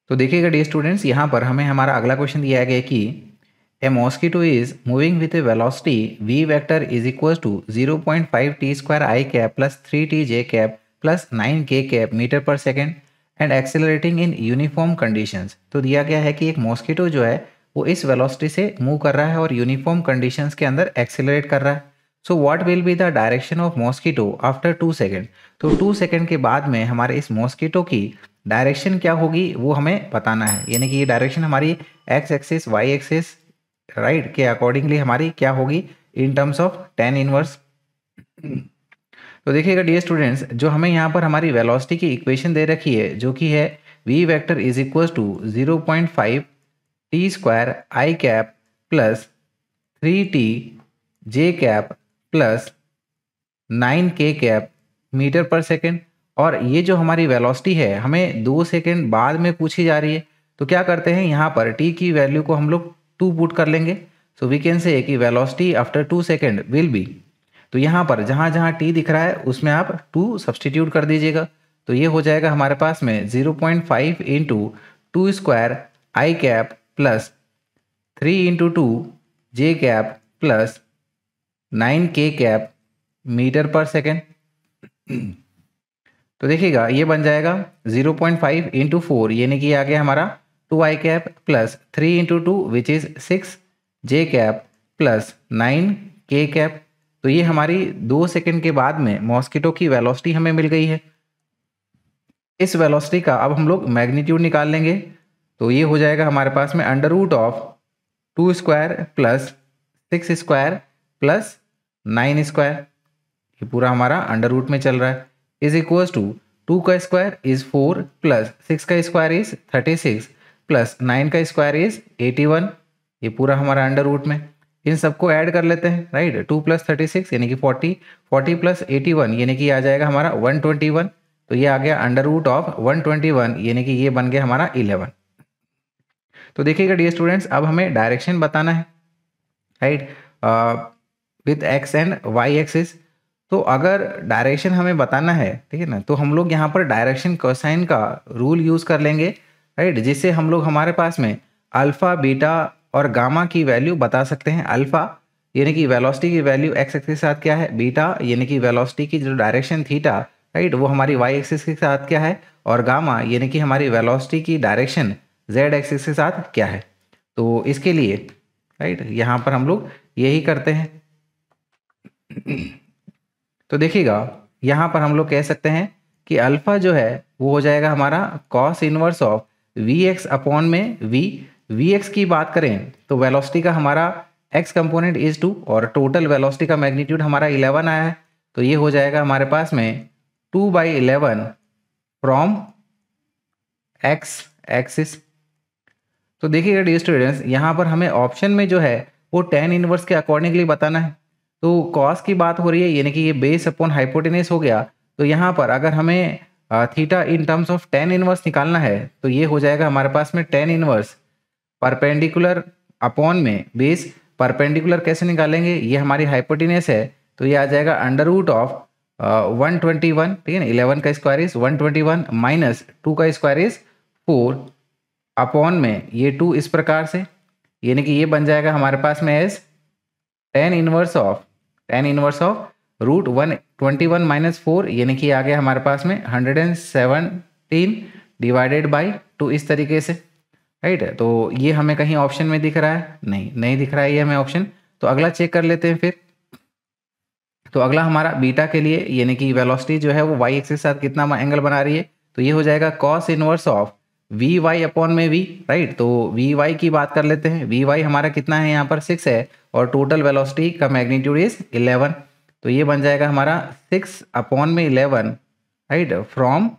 तो देखिएगा dear students, यहाँ पर हमें हमारा अगला क्वेश्चन दिया गया कि a mosquito is moving with a velocity v vector is equal to 0.5 T square I cap plus 3 T J cap plus 9 के कैप मीटर पर second and accelerating in uniform conditions. तो दिया गया है कि एक मॉस्किटो जो है वो इस वेलोसिटी से मूव कर रहा है और यूनिफॉर्म कंडीशंस के अंदर एक्सेलरेट कर रहा है। So what will be the direction of mosquito after 2 second. तो 2 सेकेंड के बाद में हमारे इस मॉस्किटो की डायरेक्शन क्या होगी वो हमें बताना है, यानी कि ये डायरेक्शन हमारी x axis y axis right के अकॉर्डिंगली हमारी क्या होगी in terms of tan inverse. तो देखिएगा डियर स्टूडेंट्स, जो हमें यहाँ पर हमारी वेलोसिटी की इक्वेशन दे रखी है जो कि है v vector is equal to 0.5 T square I cap plus 3 T J cap plus 9 के कैप मीटर पर सेकेंड, और ये जो हमारी वेलोसिटी है हमें 2 सेकेंड बाद में पूछी जा रही है। तो क्या करते हैं, यहाँ पर t की वैल्यू को हम लोग 2 पुट कर लेंगे। सो वी कैन से कि velocity after 2 second will be, तो यहाँ पर जहाँ जहाँ t दिख रहा है उसमें आप 2 सब्सटीट्यूट कर दीजिएगा। तो ये हो जाएगा हमारे पास में 0.5 इंटू 2 स्क्वायर आई कैप प्लस 3 इंटू 2 जे कैप प्लस 9 के कैप मीटर पर सेकेंड। तो देखिएगा ये बन जाएगा 0.5 इंटू 4 यानी कि आ गया हमारा 2 I cap plus 3 into 2 which is 6 J cap plus 9 के कैप। तो ये हमारी 2 सेकेंड के बाद में मॉस्किटो की वेलोसिटी हमें मिल गई है। इस वेलोसिटी का अब हम लोग मैग्नीट्यूड निकाल लेंगे। तो ये हो जाएगा हमारे पास में under root of 2 square plus 6 square plus 9 square, ये पूरा हमारा अंडर रूट में चल रहा है, इज इक्वल टू 2 का स्क्वायर इज 4 प्लस 6 का स्क्वायर इज 36 प्लस 9 का स्क्वायर इज 81, ये पूरा हमारा अंडर रूट में। इन सबको ऐड कर लेते हैं राइट, 2 प्लस 36 यानी कि 40, 40 प्लस 81 यानी कि आ जाएगा हमारा 121। तो ये आ गया अंडर रूट ऑफ 121 यानी कि ये बन गया हमारा 11। तो देखिएगा डियर स्टूडेंट्स, अब हमें डायरेक्शन बताना है right with x and y axis. तो अगर डायरेक्शन हमें बताना है, ठीक है ना, तो हम लोग यहाँ पर डायरेक्शन कोसाइन का रूल यूज़ कर लेंगे राइट, जिससे हम लोग हमारे पास में अल्फ़ा बीटा और गामा की वैल्यू बता सकते हैं। अल्फ़ा यानी कि वेलोसिटी की वैल्यू एक्स एक्सिस के साथ क्या है, बीटा यानी कि वेलोसिटी की जो डायरेक्शन थीटा राइट वो हमारी वाई एक्सिस के साथ क्या है, और गामा यानी कि हमारी वेलोसिटी की डायरेक्शन जेड एक्सिस के साथ क्या है। तो इसके लिए राइट यहाँ पर हम लोग यही करते हैं। तो देखिएगा यहाँ पर हम लोग कह सकते हैं कि अल्फ़ा जो है वो हो जाएगा हमारा cos inverse of v x upon में वी एक्स की बात करें तो वेलोसिटी का हमारा एक्स कंपोनेंट इज 2 और टोटल वेलोसिटी का मैग्नीट्यूड हमारा 11 आया है। तो ये हो जाएगा हमारे पास में 2/11 फ्रॉम एक्स एक्सिस। तो देखिएगा डियर स्टूडेंट्स, यहाँ पर हमें ऑप्शन में जो है वो tan इनवर्स के अकॉर्डिंगली बताना है। तो कॉस की बात हो रही है यानी कि ये बेस अपॉन हाइपोटेनस हो गया। तो यहाँ पर अगर हमें theta in terms of tan inverse निकालना है तो ये हो जाएगा हमारे पास में tan इनवर्स परपेंडिकुलर अपॉन में बेस। परपेंडिकुलर कैसे निकालेंगे, ये हमारी हाइपोटेनस है तो ये आ जाएगा अंडर रूट ऑफ 121, ठीक है ना, 11 का स्क्वायर इज 121 माइनस 2 का स्क्वायर इज 4 अपॉन में ये 2 इस प्रकार से, यानी कि ये बन जाएगा हमारे पास में as tan inverse of root 121 minus 4 यानी कि आ गया हमारे पास में 117 डिवाइडेड बाई 2 इस तरीके से राइट। तो ये हमें कहीं ऑप्शन में दिख रहा है, नहीं दिख रहा है ये हमें ऑप्शन। तो अगला चेक कर लेते हैं फिर। तो अगला हमारा बीटा के लिए यानी कि वेलोसिटी जो है वो वाई एक्सिस के साथ कितना एंगल बना रही है, तो ये हो जाएगा cos inverse of v y upon में वी राइट। तो वी वाई की बात कर लेते हैं। वी वाई हमारा कितना है यहाँ पर 6 है और टोटल वेलोसिटी का मैग्नीट्यूड इज 11। तो ये बन जाएगा हमारा 6 अपॉन में 11 राइट फ्रॉम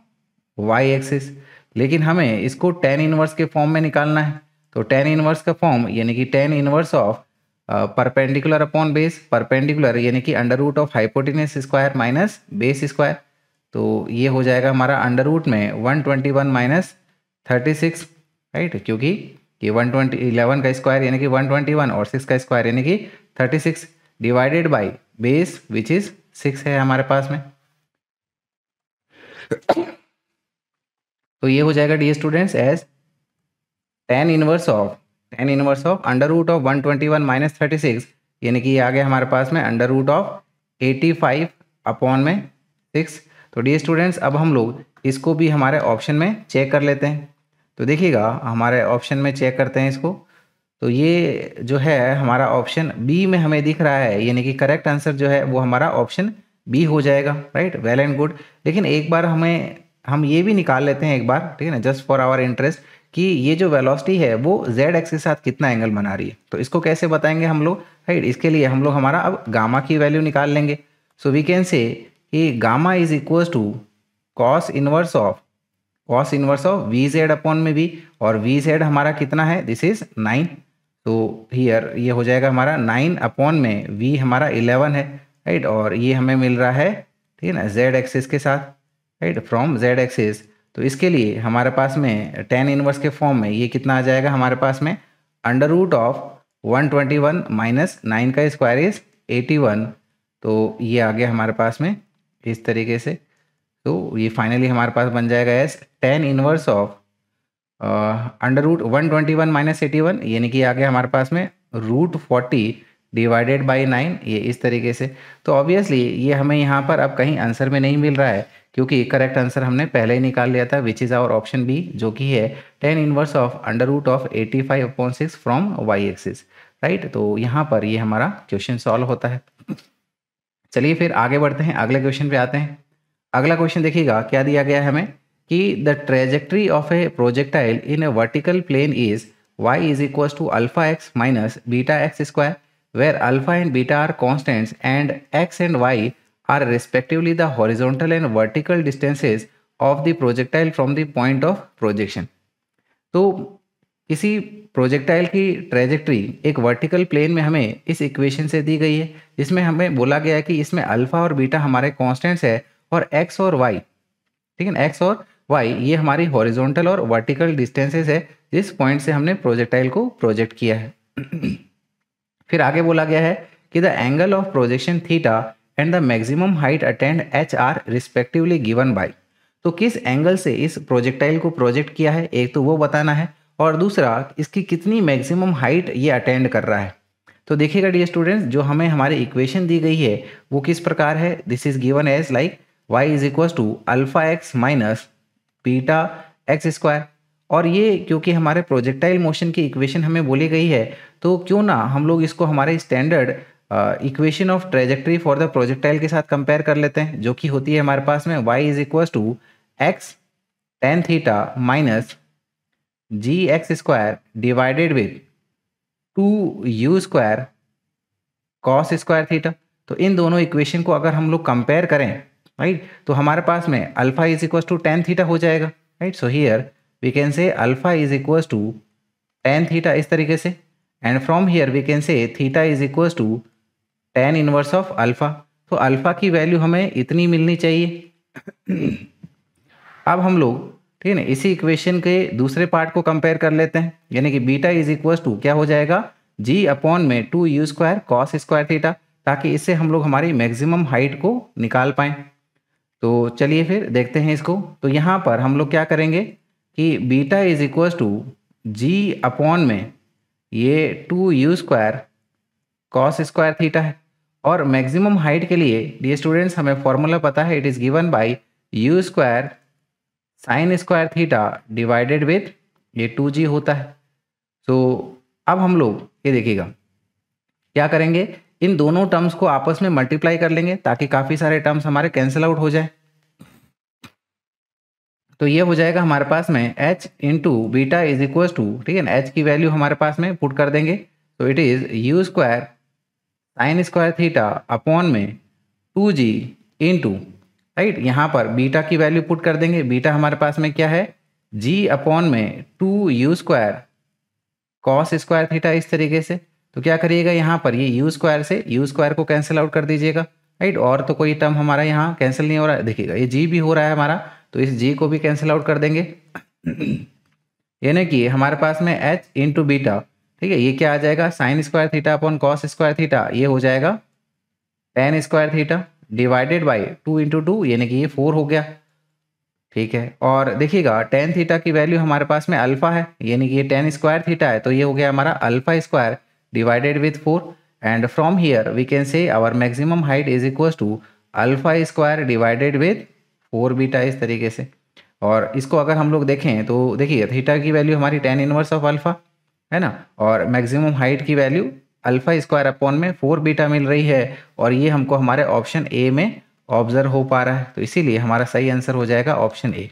वाई एक्सिस। लेकिन हमें इसको tan इनवर्स के फॉर्म में निकालना है। तो tan इनवर्स का फॉर्म यानी कि tan inverse of perpendicular upon base, perpendicular यानी कि under root of hypotenuse square minus base square. तो ये हो जाएगा हमारा अंडर रूट में 121 माइनस 36 राइट, क्योंकि ये 11 का स्क्वायर यानी कि 121 और 6 का स्क्वायर यानी कि 36 divided by base which is 6 है हमारे पास में। तो ये हो जाएगा dear students as tan inverse of under root of 121 minus 36, यानी कि ये आ गया हमारे पास में अंडर रूट ऑफ 85 अपॉन में 6। तो डी स्टूडेंट्स, अब हम लोग इसको भी हमारे ऑप्शन में चेक कर लेते हैं। तो देखिएगा, हमारे ऑप्शन में चेक करते हैं इसको। तो ये जो है हमारा ऑप्शन बी में हमें दिख रहा है, यानी कि करेक्ट आंसर जो है वो हमारा ऑप्शन बी हो जाएगा, राइट। Well and good. लेकिन एक बार हम ये भी निकाल लेते हैं एक बार, ठीक है ना, जस्ट फॉर आवर इंटरेस्ट, कि ये जो वेलोसिटी है वो जेड एक्स के साथ कितना एंगल बना रही है। तो इसको कैसे बताएंगे हम लोग, राइट। इसके लिए हम लोग हमारा अब गामा की वैल्यू निकाल लेंगे। सो वी कैन से कि gamma is equal to cos inverse of v z upon में वी, और वी जेड हमारा कितना है, दिस इज 9। तो हियर ये हो जाएगा हमारा 9 अपॉन में वी हमारा 11 है, राइट। और ये हमें मिल रहा है, ठीक है ना, जेड एक्सिस के साथ, राइट, फ्रॉम जेड एक्सिस। तो इसके लिए हमारे पास में टेन इनवर्स के फॉर्म में ये कितना आ जाएगा हमारे पास में, अंडर रूट ऑफ 121 माइनस 9 का स्क्वायर इज 81। तो ये आ गया हमारे पास में इस तरीके से। तो ये फाइनली हमारे पास बन जाएगा as tan inverse of under root 121 minus 81, यानी कि आ गया हमारे पास में रूट 40 डिवाइडेड बाई 9, ये इस तरीके से। तो ऑब्वियसली ये हमें यहाँ पर अब कहीं आंसर में नहीं मिल रहा है, क्योंकि करेक्ट आंसर हमने पहले ही निकाल लिया था, which is our option B, जो कि है tan inverse of under root of 85/6 from y axis, right. तो यहाँ पर ये हमारा क्वेश्चन सॉल्व होता है। चलिए फिर आगे बढ़ते हैं, अगले क्वेश्चन पे आते हैं। अगला क्वेश्चन देखिएगा क्या दिया गया है हमें, कि the trajectory of a projectile in a vertical plane is y is equal to alpha x minus beta x square, where alpha and beta are constants and x and y are respectively the horizontal and vertical distances of the projectile from the point of projection. तो किसी projectile की trajectory एक vertical plane में हमें इस equation से दी गई है, जिसमें हमें बोला गया है कि इसमें अल्फा और बीटा हमारे कॉन्स्टेंट्स है, और एक्स और वाई, ठीक है ना, एक्स और वाई ये हमारी हॉरिजॉन्टल और वर्टिकल डिस्टेंसेस है जिस पॉइंट से हमने प्रोजेक्टाइल को प्रोजेक्ट किया है। फिर आगे बोला गया है कि the angle of projection theta and the maximum height attend H R respectively given by. तो किस एंगल से इस प्रोजेक्टाइल को प्रोजेक्ट किया है, एक तो वो बताना है, और दूसरा इसकी कितनी मैक्सिमम हाइट ये अटेंड कर रहा है। तो देखिएगा डियर स्टूडेंट्स, जो हमें हमारी इक्वेशन दी गई है वो किस प्रकार है, this is given as like y is equal to alpha x minus beta x square. और ये क्योंकि हमारे प्रोजेक्टाइल मोशन की इक्वेशन हमें बोली गई है, तो क्यों ना हम लोग इसको हमारे standard equation of trajectory for the projectile के साथ कंपेयर कर लेते हैं, जो कि होती है हमारे पास में y is equal to x tan theta minus ji x square divided with 2u square cos square theta. तो इन दोनों इक्वेशन को अगर हम लोग कंपेयर करें, राइट, तो हमारे पास में alpha is equal to tan theta हो जाएगा, right. So here we can say alpha is equal to tan theta इस तरीके से, and from here we can say theta is equal to tan inverse of alpha. तो alpha की value हमें इतनी मिलनी चाहिए। अब हम लोग, ठीक है ना, इसी इक्वेशन के दूसरे पार्ट को कंपेयर कर लेते हैं, यानी कि बीटा इज इक्वल टू क्या हो जाएगा, जी अपॉन में 2u square cos square theta, ताकि इससे हम लोग हमारी मैक्सिमम हाइट को निकाल पाएँ। तो चलिए फिर देखते हैं इसको। तो यहाँ पर हम लोग क्या करेंगे कि beta is equal to g upon में ये 2u square cos square theta है, और मैक्सिमम हाइट के लिए डियर स्टूडेंट्स हमें फॉर्मूला पता है, it is given bye u square sine square theta divided with ये 2g होता है। तो अब हम लोग ये देखिएगा क्या करेंगे, इन दोनों टर्म्स को आपस में मल्टीप्लाई कर लेंगे ताकि काफ़ी सारे टर्म्स हमारे कैंसिल आउट हो जाए। तो ये हो जाएगा हमारे पास में h into beta is equal to, ठीक है ना, h की वैल्यू हमारे पास में पुट कर देंगे, तो it is u square sine square theta upon में 2g इंटू, राइट, यहाँ पर बीटा की वैल्यू पुट कर देंगे, बीटा हमारे पास में क्या है, g अपॉन में 2u square cos square theta इस तरीके से। तो क्या करिएगा, यहाँ पर ये u स्क्वायर से u स्क्वायर को कैंसिल आउट कर दीजिएगा, राइट, और तो कोई टर्म हमारा यहाँ कैंसिल नहीं हो रहा है। देखिएगा ये g भी हो रहा है हमारा, तो इस g को भी कैंसिल आउट कर देंगे। यानी कि हमारे पास में h इंटू बीटा, ठीक है, ये क्या आ जाएगा, sign square theta upon cos square theta, ये हो जाएगा ten square theta divided by 2 into 2, यानी कि ये 4 हो गया, ठीक है। और देखिएगा टेन थीटा की वैल्यू हमारे पास में अल्फा है, यानी कि ये टेन स्क्वायर थीटा है, तो ये हो गया हमारा alpha square divided with 4 and from here we can say our maximum height is equal to alpha square divided with 4 beta, इस तरीके से। और इसको अगर हम लोग देखें तो देखिए थीटा की वैल्यू हमारी टेन इनवर्स ऑफ अल्फा है ना, और मैक्सिमम हाइट की वैल्यू अल्फा स्क्वायर अपॉन में 4 बीटा मिल रही है, और ये हमको हमारे ऑप्शन ए में ऑब्जर्व हो पा रहा है, तो इसीलिए हमारा सही आंसर हो जाएगा ऑप्शन ए।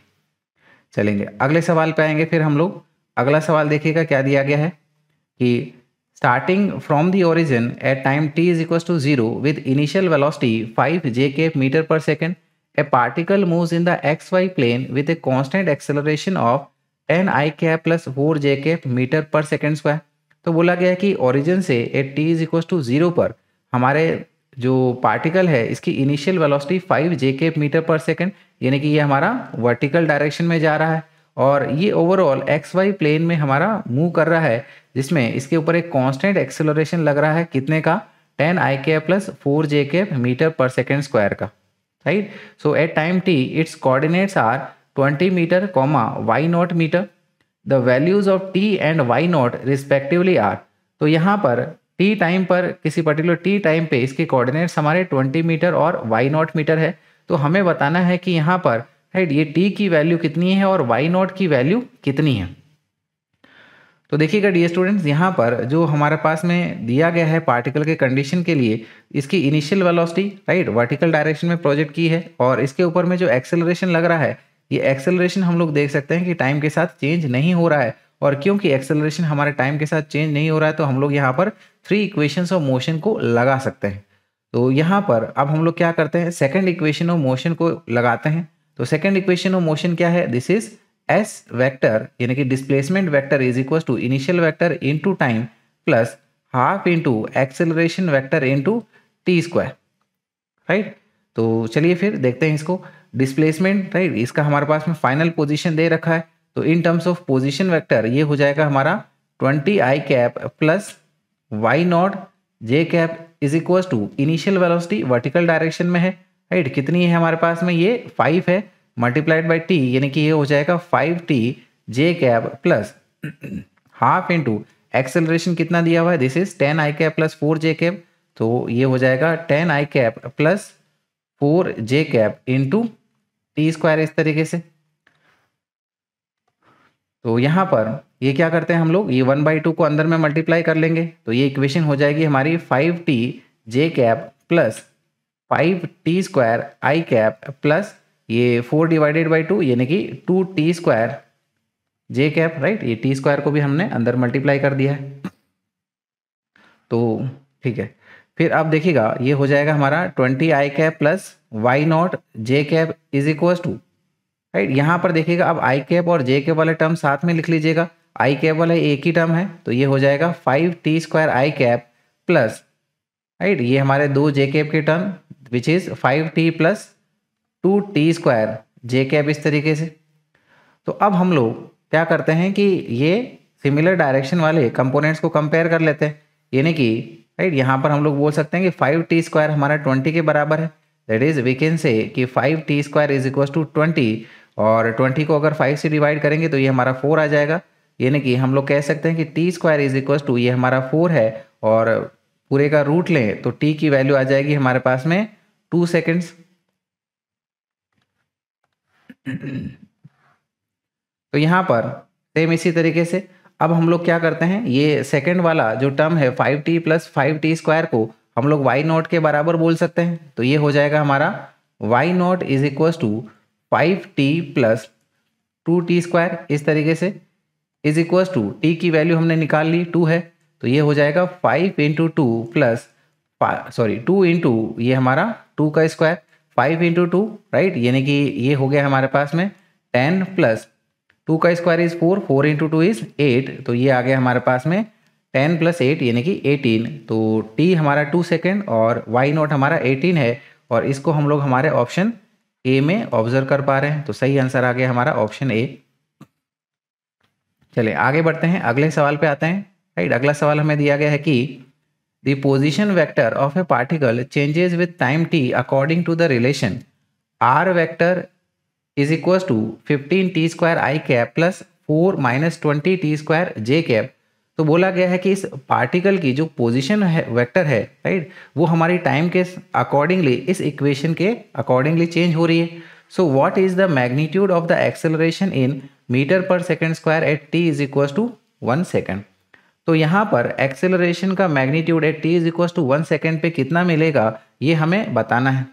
चलेंगे अगले सवाल पे आएंगे फिर हम लोग। अगला सवाल देखिएगा क्या दिया गया है कि starting from the origin at time t is equal to 0 with initial velocity 5 j cap metre पर second a particle moves in the xy plane with a constant acceleration of 10 i cap plus 4 j cap metre पर second square. तो बोला गया है कि origin से at t is equal to 0 पर हमारे जो पार्टिकल है इसकी initial velocity 5 j cap metre पर सेकेंड, यानी कि ये हमारा वर्टिकल डायरेक्शन में जा रहा है, और ये ओवरऑल एक्स वाई प्लेन में हमारा मूव कर रहा है, जिसमें इसके ऊपर एक कांस्टेंट एक्सेलरेशन लग रहा है कितने का, 10 i cap plus 4 j cap metre पर सेकेंड स्क्वायर का, right. So at time t its coordinates are 20 metre comma y naught metre, the values of t and y naught respectively are. तो यहाँ पर t टाइम पर किसी particular t time पे इसके coordinates हमारे 20 मीटर और y नॉट मीटर है, तो हमें बताना है कि यहाँ पर राइट ये t की वैल्यू कितनी है और y नॉट की वैल्यू कितनी है। तो देखिएगा डियर स्टूडेंट्स, यहाँ पर जो हमारे पास में दिया गया है पार्टिकल के कंडीशन के लिए, इसकी initial velocity right vertical direction में प्रोजेक्ट की है, और इसके ऊपर में जो एक्सेलरेशन लग रहा है, ये एक्सेलरेशन हम लोग देख सकते हैं कि टाइम के साथ चेंज नहीं हो रहा है, और क्योंकि एक्सेलरेशन हमारे टाइम के साथ चेंज नहीं हो रहा है तो हम लोग यहाँ पर 3 इक्वेशंस ऑफ मोशन को लगा सकते हैं। तो यहाँ पर अब हम लोग क्या करते हैं, सेकेंड इक्वेशन ऑफ मोशन को लगाते हैं। तो सेकेंड इक्वेशन ऑफ मोशन क्या है, दिस इज एस वेक्टर यानी कि displacement vector is equal to initial vector into time plus half into acceleration vector into t square, right. तो चलिए फिर देखते हैं इसको। डिस्प्लेसमेंट राइट इसका हमारे पास में फाइनल पोजीशन दे रखा है, तो in terms of position vector ये हो जाएगा हमारा 20 i cap plus y naught j cap is equal to initial velocity vertical direction में है, राइट। कितनी है हमारे पास में, ये 5 है, मल्टीप्लाइड बाई t, यानी कि ये हो जाएगा 5t j cap plus half into acceleration कितना दिया हुआ है, this is 10 i cap plus 4 j cap, तो ये हो जाएगा 10 i cap plus 4 j cap into t square, इस तरीके से। तो यहाँ पर ये क्या करते हैं हम लोग, ये 1/2 को अंदर में मल्टीप्लाई कर लेंगे, तो ये इक्वेशन हो जाएगी हमारी 5t j cap plus 5t square i cap plus ये 4 डिवाइडेड बाई 2 यानी कि 2t square j cap, right. ये t स्क्वायर को भी हमने अंदर मल्टीप्लाई कर दिया है, तो ठीक है। फिर अब देखिएगा ये हो जाएगा हमारा 20 i cap plus y naught j cap is equal to, right. यहाँ पर देखिएगा अब आई कैप और जे कैप वाले टर्म साथ में लिख लीजिएगा, आई कैप वाला एक ही टर्म है, तो ये हो जाएगा 5t स्क्वायर आई कैप प्लस, राइट, ये हमारे दो जे कैप के term which is 5t plus 2t square J cap, इस तरीके से। तो अब हम लोग क्या करते हैं कि ये सिमिलर डायरेक्शन वाले कंपोनेंट्स को कंपेयर कर लेते हैं, यानी कि राइट यहाँ पर हम लोग बोल सकते हैं कि 5t स्क्वायर हमारा 20 के बराबर है, that is we can say कि 5t square is equal to 20, और 20 को अगर 5 से डिवाइड करेंगे तो ये हमारा 4 आ जाएगा, यानी कि हम लोग कह सकते हैं कि t square is equal to ये हमारा 4 है, और पूरे का रूट लें तो t की वैल्यू आ जाएगी हमारे पास में 2 सेकेंड्स। तो यहाँ पर सेम इसी तरीके से अब हम लोग क्या करते हैं, ये सेकेंड वाला जो टर्म है 5t प्लस 5t स्क्वायर को हम लोग y नॉट के बराबर बोल सकते हैं, तो ये हो जाएगा हमारा y naught is equal to 5t plus 2t square, इस तरीके से, इज इक्वल टू t की वैल्यू हमने निकाल ली 2 है, तो ये हो जाएगा 5 इंटू 2 प्लस 2 इंटू ये हमारा 2 का स्क्वायर 5 इंटू 2, राइट, यानी कि ये हो गया हमारे पास में 10 प्लस 2 का स्क्वायर इज 4, 4 इंटू 2 इज 8, तो ये आ गया हमारे पास में 10 प्लस 8 यानी कि 18, तो t हमारा 2 सेकेंड और y नॉट हमारा 18 है, और इसको हम लोग हमारे ऑप्शन ए में ऑब्जर्व कर पा रहे हैं, तो सही आंसर आ गया हमारा ऑप्शन ए। चलिए आगे बढ़ते हैं, अगले सवाल पे आते हैं, राइट। अगला सवाल हमें दिया गया है कि the position vector of a particle changes with time t according to the relation r vector is equal to 15t² I cap plus 4 minus 20t² J cap. तो बोला गया है कि इस पार्टिकल की जो पोजीशन है वेक्टर है, राइट, वो हमारी टाइम के अकॉर्डिंगली इस इक्वेशन के अकॉर्डिंगली चेंज हो रही है। So what is the magnitude of the acceleration in metre पर second square at t is equal to 1 second. तो यहाँ पर एक्सेलरेशन का magnitude at t is equal to 1 second पे कितना मिलेगा ये हमें बताना है,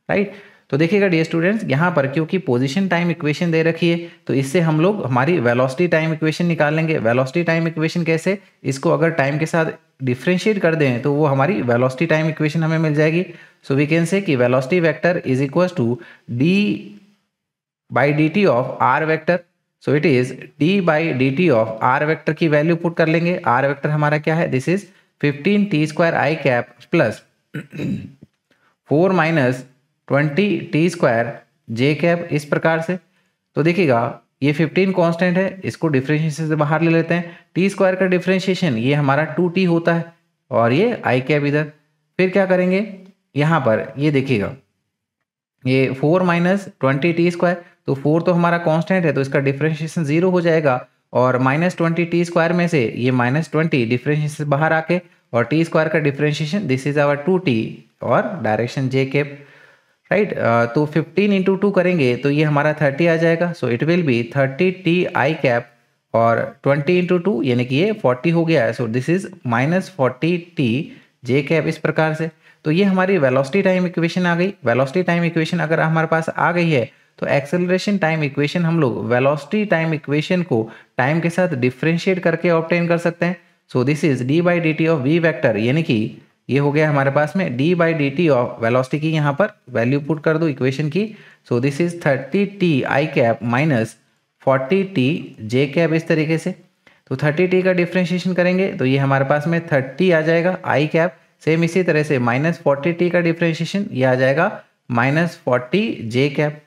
राइट। तो देखिएगा डियर स्टूडेंट्स, यहाँ पर क्योंकि पोजीशन टाइम इक्वेशन दे रखी है तो इससे हम लोग हमारी वेलोसिटी टाइम इक्वेशन निकाल लेंगे। वेलोसिटी टाइम इक्वेशन कैसे, इसको अगर टाइम के साथ डिफ्रेंशिएट कर दें तो वो हमारी वेलोसिटी टाइम इक्वेशन हमें मिल जाएगी। सो वी कैन से कि velocity vector is equal to D by D T of R vector. So it is D by D T of R vector की वैल्यू पुट कर लेंगे। R vector हमारा क्या है, this is 15t² I cap plus 4 minus 20t² J cap, इस प्रकार से। तो देखिएगा ये 15 कांस्टेंट है, इसको डिफरेंशिएशन से बाहर ले लेते हैं। t² का डिफरेंशिएशन ये हमारा 2t होता है और ये आई कैप इधर। फिर क्या करेंगे, यहाँ पर ये देखिएगा ये 4 माइनस 20t², तो 4 तो हमारा कांस्टेंट है तो इसका डिफरेंशिएशन 0 हो जाएगा और माइनस 20t² में से ये माइनस 20 डिफरेंशिएशन से बाहर आके और t² का differentiation this is our 2t और डायरेक्शन जे कैप, राइट। तो 15 इंटू 2 करेंगे तो ये हमारा 30 आ जाएगा। सो it will B 30t I cap और 20 इंटू 2 यानी कि ये 40 हो गया है। सो this is minus 40t J cap, इस प्रकार से। तो ये हमारी वेलोसिटी टाइम इक्वेशन आ गई। वेलोसिटी टाइम इक्वेशन अगर हमारे पास आ गई है तो एक्सेलरेशन टाइम इक्वेशन हम लोग वेलोसिटी टाइम इक्वेशन को टाइम के साथ डिफरेंशिएट करके ऑब्टेन कर सकते हैं। So this is D by D T of V vector, यानी कि ये हो गया हमारे पास में D by D T of velocity की यहाँ पर वैल्यू पुट कर दो इक्वेशन की। So this is 30t I cap minus 40t J cap, इस तरीके से। तो 30t का डिफरेंशिएशन करेंगे तो ये हमारे पास में 30 आ जाएगा आई कैप, सेम इसी तरह से माइनस 40t का डिफरेंशिएशन ये आ जाएगा माइनस 40 जे कैप।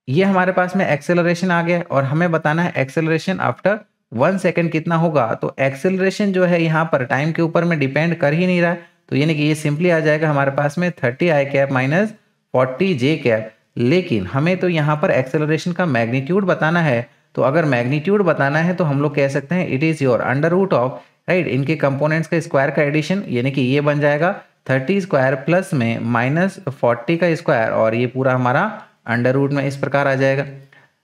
ये हमारे पास में एक्सेलरेशन आ गया और हमें बताना है एक्सेलरेशन आफ्टर 1 सेकेंड कितना होगा। तो एक्सेलरेशन जो है यहाँ पर टाइम के ऊपर में डिपेंड कर ही नहीं रहा है, तो यानी कि ये सिंपली आ जाएगा हमारे पास में 30 आई कैप माइनस 40 जे कैप। लेकिन हमें तो यहाँ पर एक्सेलरेशन का मैग्नीट्यूड बताना है, तो अगर मैग्नीट्यूड बताना है तो हम लोग कह सकते हैं it is your under root of, right, इनके कंपोनेंट्स का स्क्वायर का एडिशन, यानी कि ये बन जाएगा 30² प्लस में माइनस 40 का स्क्वायर और ये पूरा हमारा अंडर रूट में इस प्रकार आ जाएगा।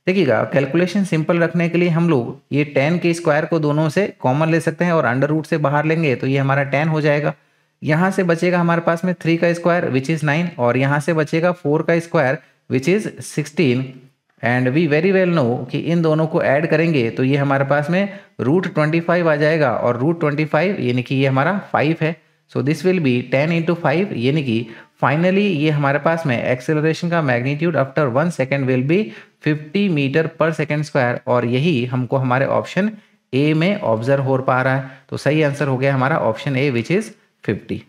देखिएगा कैलकुलेशन सिंपल रखने के लिए हम लोग ये 10 के स्क्वायर को दोनों से कॉमन ले सकते हैं और अंडर रूट से बाहर लेंगे तो ये हमारा 10 हो जाएगा। यहाँ से बचेगा हमारे पास में 3 का स्क्वायर विच इज़ 9 और यहाँ से बचेगा 4 का square which is 16 and we very well know कि इन दोनों को ऐड करेंगे तो ये हमारे पास में √25 आ जाएगा और √25 यानी कि ये हमारा 5 है। सो दिस विल बी 10 इंटू 5, यानी कि फाइनली ये हमारे पास में एक्सेलरेशन का magnitude after 1 second will be 50 metre पर सेकेंड स्क्वायर और यही हमको हमारे ऑप्शन ए में ऑब्जर्व हो पा रहा है। तो सही आंसर हो गया हमारा ऑप्शन ए विच इज 50।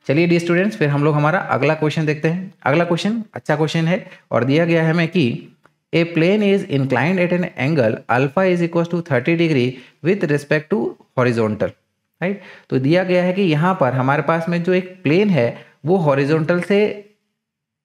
चलिए डी स्टूडेंट्स, फिर हम लोग हमारा अगला क्वेश्चन देखते हैं। अगला क्वेश्चन अच्छा क्वेश्चन है और दिया गया है हमें कि a plane is inclined at an angle alpha is equal to 30 degree with respect to horizontal, right. तो दिया गया है कि यहाँ पर हमारे पास में जो एक प्लेन है वो हॉरिजॉन्टल से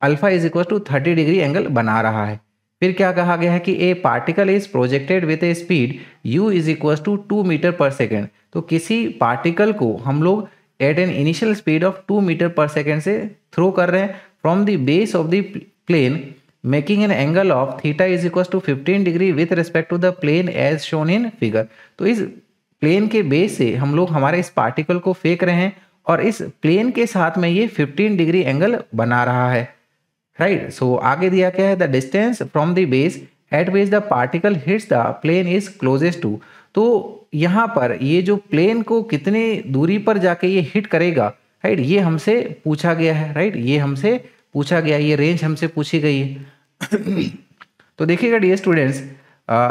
alpha is equal to 30 degree angle बना रहा है। फिर क्या कहा गया है कि a particle is projected with a speed u is equal to 2 metre पर सेकेंड। तो किसी पार्टिकल को हम लोग at an initial speed of 2 metre पर सेकेंड से थ्रो कर रहे हैं from the base of the plane making an angle of theta is equal to 15 degree with respect to the plane as shown in figure. तो इस plane के base से हम लोग हमारे इस पार्टिकल को फेंक रहे हैं और इस प्लेन के साथ में ये 15 डिग्री एंगल बना रहा है, राइट। सो आगे दिया क्या है, the distance from the base at which the particle hits the plane is closest to. तो यहाँ पर ये जो प्लेन को कितनी दूरी पर जाके ये हिट करेगा, राइट, ये हमसे पूछा गया है, राइट, ये हमसे पूछा गया, ये रेंज हमसे पूछी गई है। तो देखिएगा डियर स्टूडेंट्स,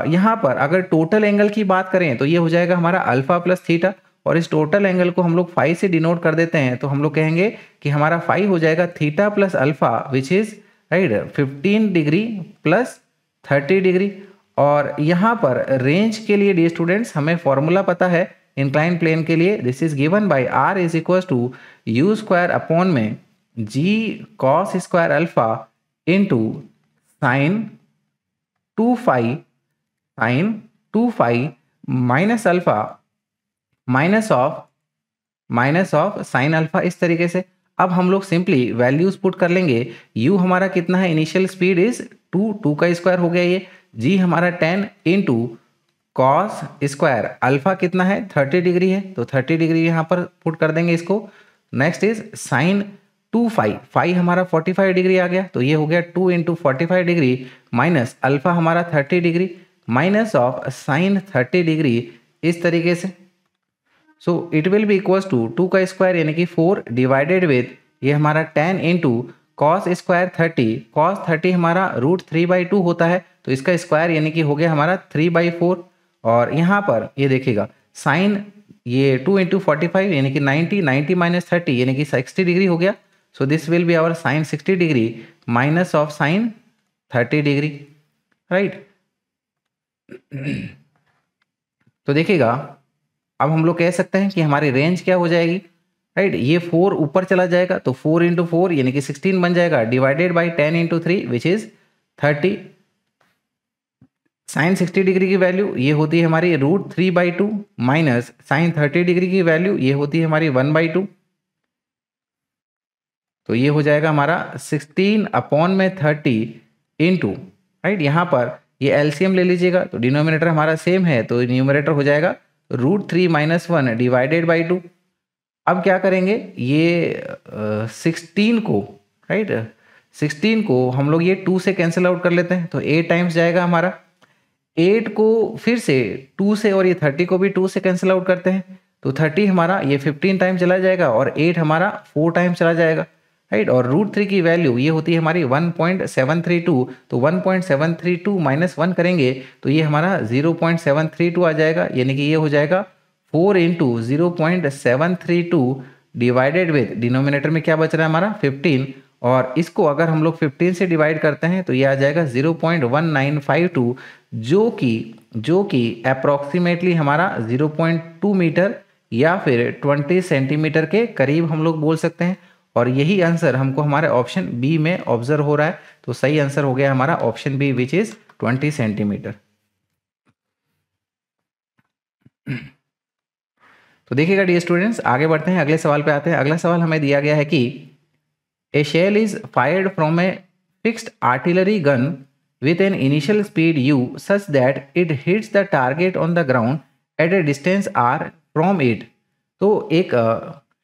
यहाँ पर अगर टोटल एंगल की बात करें तो ये हो जाएगा हमारा अल्फा प्लस थीटा और इस टोटल एंगल को हम लोग 5 से डिनोट कर देते हैं तो हम लोग कहेंगे कि हमारा 5 हो जाएगा theta plus alpha which is, right, 15 degree plus 30 degree. और यहाँ पर रेंज के लिए डियर स्टूडेंट्स हमें फॉर्मूला पता है इंक्लाइन प्लेन के लिए, this is given by r is equal to u square upon में g cos square alpha into sine 2 phi minus alpha minus of sine alpha, इस तरीके से। अब हम लोग सिंपली वैल्यूज पुट कर लेंगे। u हमारा कितना है, इनिशियल स्पीड इज 2 का स्क्वायर हो गया ये, g हमारा 10 इंटू कॉस स्क्वायर अल्फा कितना है 30 डिग्री है, तो 30 डिग्री यहाँ पर पुट कर देंगे इसको। नेक्स्ट इज साइन 2 फाई हमारा 45 डिग्री आ गया, तो ये हो गया 2 इंटू 45 डिग्री माइनस अल्फा हमारा 30 degree minus of sine 30 degree, इस तरीके से। So it will be equals to 2 का स्क्वायर यानी कि 4 डिवाइडेड विथ ये हमारा 10 इंटू कॉस स्क्वायर 30, कॉस 30 हमारा √3/2 होता है, तो इसका स्क्वायर यानी कि हो गया हमारा 3/4। और यहाँ पर ये देखिएगा साइन ये 2 इंटू 45 यानी कि 90 माइनस 30 यानी कि 60 डिग्री हो गया। So this will be our sine 60 degree minus of sine 30 degree, right. तो देखिएगा अब हम लोग कह सकते हैं कि हमारी रेंज क्या हो जाएगी, राइट। ये 4 ऊपर चला जाएगा तो 4 इंटू 4 यानी कि 16 बन जाएगा, divided by 10 into 3 which is 30। Sine 60 degree की वैल्यू ये होती है हमारी √3/2 माइनस साइन 30 डिग्री की वैल्यू ये होती है हमारी 1/2, तो ये हो जाएगा हमारा 16/30 इंटू, राइट। यहाँ पर ये एलसीएम ले लीजिएगा तो डिनोमिनेटर हमारा सेम है, तो न्यूमरेटर हो जाएगा √3 - 1 डिवाइडेड बाई 2। अब क्या करेंगे, ये 16 को, राइट, 16 को हम लोग ये 2 से कैंसिल आउट कर लेते हैं, तो 8 टाइम्स जाएगा हमारा। 8 को फिर से 2 से और ये 30 को भी 2 से कैंसिल आउट करते हैं, तो 30 हमारा ये 15 टाइम चला जाएगा और 8 हमारा 4 टाइम चला जाएगा, राइट। और √3 की वैल्यू ये होती है हमारी 1.732, तो 1.732 माइनस 1 करेंगे तो ये हमारा 0.732 आ जाएगा, यानी कि ये हो जाएगा 4 इंटू 0.732 डिवाइडेड विथ डिनोमिनेटर में क्या बच रहा है हमारा 15, और इसको अगर हम लोग 15 से डिवाइड करते हैं तो ये आ जाएगा 0.1952, जो कि अप्रॉक्सीमेटली हमारा 0.2 मीटर या फिर 20 सेंटीमीटर के करीब हम लोग बोल सकते हैं। और यही आंसर हमको हमारे ऑप्शन बी में ऑब्जर्व हो रहा है, तो सही आंसर हो गया हमारा option B which is 20 centimetre. तो देखिएगा डियर स्टूडेंट्स, आगे बढ़ते हैं, अगले सवाल पे आते हैं। अगला सवाल हमें दिया गया है कि a shell is fired from a fixed artillery gun with an initial speed u such that it hits the target on the ground at a distance r from it. तो एक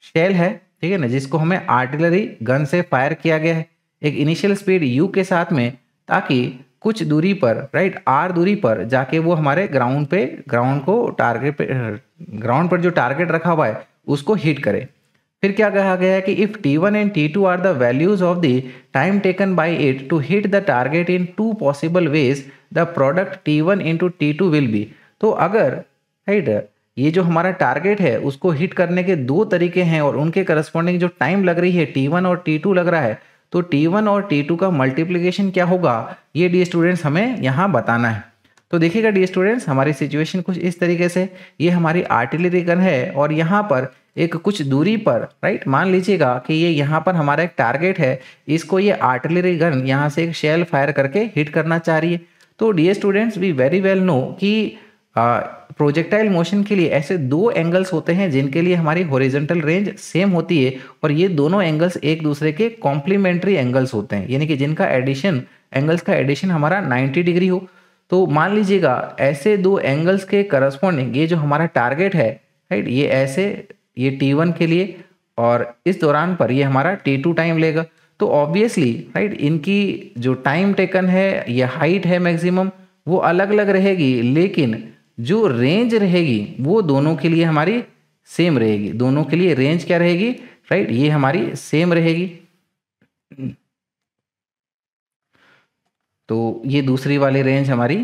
शेल है, ठीक है ना, जिसको हमें आर्टिलरी गन से fire किया गया है एक इनिशियल स्पीड u के साथ में, ताकि कुछ दूरी पर, राइट, r दूरी पर जाके वो हमारे ग्राउंड पर जो टारगेट रखा हुआ है उसको हिट करे। फिर क्या कहा गया है कि if T1 and T2 are the values of the time taken by it to hit the target in 2 possible ways, the product T1 into T2 will be. तो अगर, राइट, ये जो हमारा टारगेट है उसको हिट करने के 2 तरीके हैं और उनके करस्पॉन्डिंग जो टाइम लग रही है T1 और T2 लग रहा है, तो T1 और T2 का मल्टीप्लिकेशन क्या होगा, ये डी स्टूडेंट्स हमें यहाँ बताना है। तो देखिएगा डी स्टूडेंट्स, हमारी सिचुएशन कुछ इस तरीके से, ये हमारी आर्टिलरी गन है और यहाँ पर एक कुछ दूरी पर, राइट, मान लीजिएगा कि ये यहाँ पर हमारा एक टारगेट है, इसको ये आर्टिलरी गन यहाँ से एक शेल फायर करके हिट करना चाह रही है। तो dear students, we very well know कि प्रोजेक्टाइल मोशन के लिए ऐसे 2 एंगल्स होते हैं जिनके लिए हमारी हॉरिजॉन्टल रेंज सेम होती है, और ये दोनों एंगल्स एक दूसरे के कॉम्प्लीमेंट्री एंगल्स होते हैं, यानी कि जिनका एडिशन, एंगल्स का एडिशन हमारा 90 डिग्री हो। तो मान लीजिएगा ऐसे 2 एंगल्स के करस्पॉन्डिंग ये जो हमारा टारगेट है, राइट, ये ऐसे, ये T1 के लिए, और इस दौरान पर ये हमारा T2 टाइम लेगा। तो ऑब्वियसली, राइट, इनकी जो टाइम टेकन है, ये हाइट है मैक्सिमम, वो अलग अलग रहेगी, लेकिन जो रेंज रहेगी वो दोनों के लिए हमारी सेम रहेगी। दोनों के लिए रेंज क्या रहेगी, राइट, ये हमारी सेम रहेगी। तो ये दूसरी वाली रेंज हमारी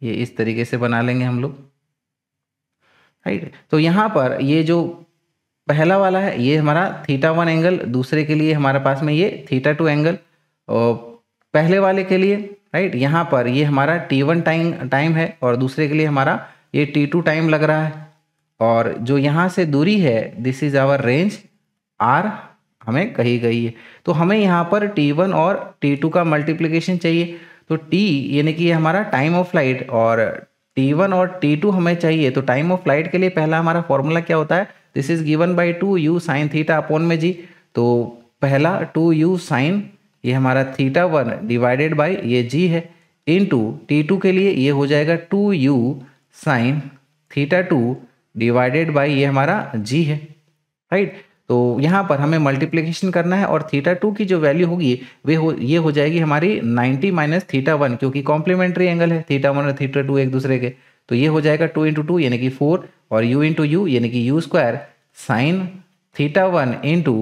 ये इस तरीके से बना लेंगे हम लोग, राइट। तो यहाँ पर ये जो पहला वाला है ये हमारा θ1 एंगल, दूसरे के लिए हमारे पास में ये θ2 एंगल, और पहले वाले के लिए, राइट, यहाँ पर ये हमारा T1 टाइम है और दूसरे के लिए हमारा ये T2 टाइम लग रहा है। और जो यहाँ से दूरी है, this is our range R, हमें कही गई है। तो हमें यहाँ पर T1 और T2 का मल्टीप्लिकेशन चाहिए। तो T यानी कि ये हमारा टाइम ऑफ फ्लाइट और T1 और T2 हमें चाहिए। तो टाइम ऑफ फ्लाइट के लिए पहला हमारा फॉर्मूला क्या होता है, this is given by 2u sine theta upon में जी। तो पहला 2u साइन ये हमारा θ1 डिवाइडेड बाई ये g है, इनटू T2 के लिए ये हो जाएगा 2u साइन θ2 डिवाइडेड बाई ये हमारा g है, राइट। तो यहाँ पर हमें मल्टीप्लिकेशन करना है और θ2 की जो वैल्यू होगी ये हो जाएगी हमारी 90 माइनस θ1, क्योंकि कॉम्प्लीमेंट्री एंगल है θ1 और θ2 एक दूसरे के। तो ये हो जाएगा 2 इंटू 2 यानी कि 4 और u इंटू यू यानी कि u square sine θ1 into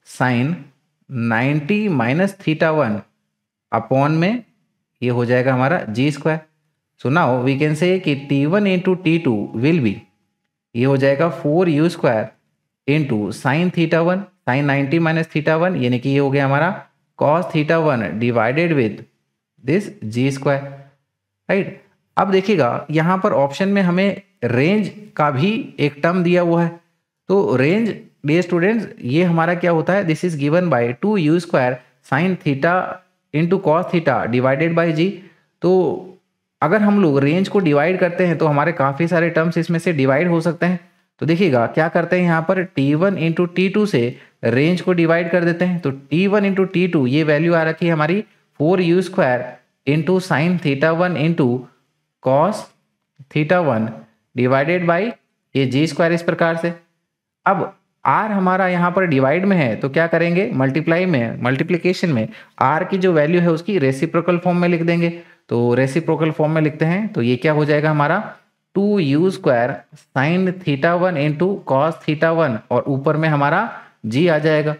sine 90 minus θ1 upon में ये हो जाएगा हमारा g square. So now we can say कि T1 into T2 will B, ये हो जाएगा 4u square into sine θ1 sine 90 minus θ1 यानी कि ये हो गया हमारा cos θ1 divided with this ji square, right. अब देखिएगा यहाँ पर ऑप्शन में हमें रेंज का भी एक टर्म दिया हुआ है। तो रेंज डियर स्टूडेंट्स ये हमारा क्या होता है, this is given by 2u square sine theta into cos theta divided by g. तो अगर हम लोग रेंज को डिवाइड करते हैं तो हमारे काफ़ी सारे टर्म्स इसमें से डिवाइड हो सकते हैं। तो देखिएगा क्या करते हैं, यहाँ पर T1 इंटू T2 से रेंज को डिवाइड कर देते हैं। तो T1 इंटू T2 ये वैल्यू आ रखी है हमारी 4u square into sine θ1 into cos θ1 divided by ये जी स्क्वायर इस प्रकार से। अब r हमारा यहाँ पर डिवाइड में है तो क्या करेंगे, मल्टीप्लिकेशन में r की जो वैल्यू है उसकी रेसिप्रोकल फॉर्म में लिख देंगे। तो रेसिप्रोकल फॉर्म में लिखते हैं तो ये क्या हो जाएगा हमारा 2u square sine θ1 into cos θ1 और ऊपर में हमारा g आ जाएगा।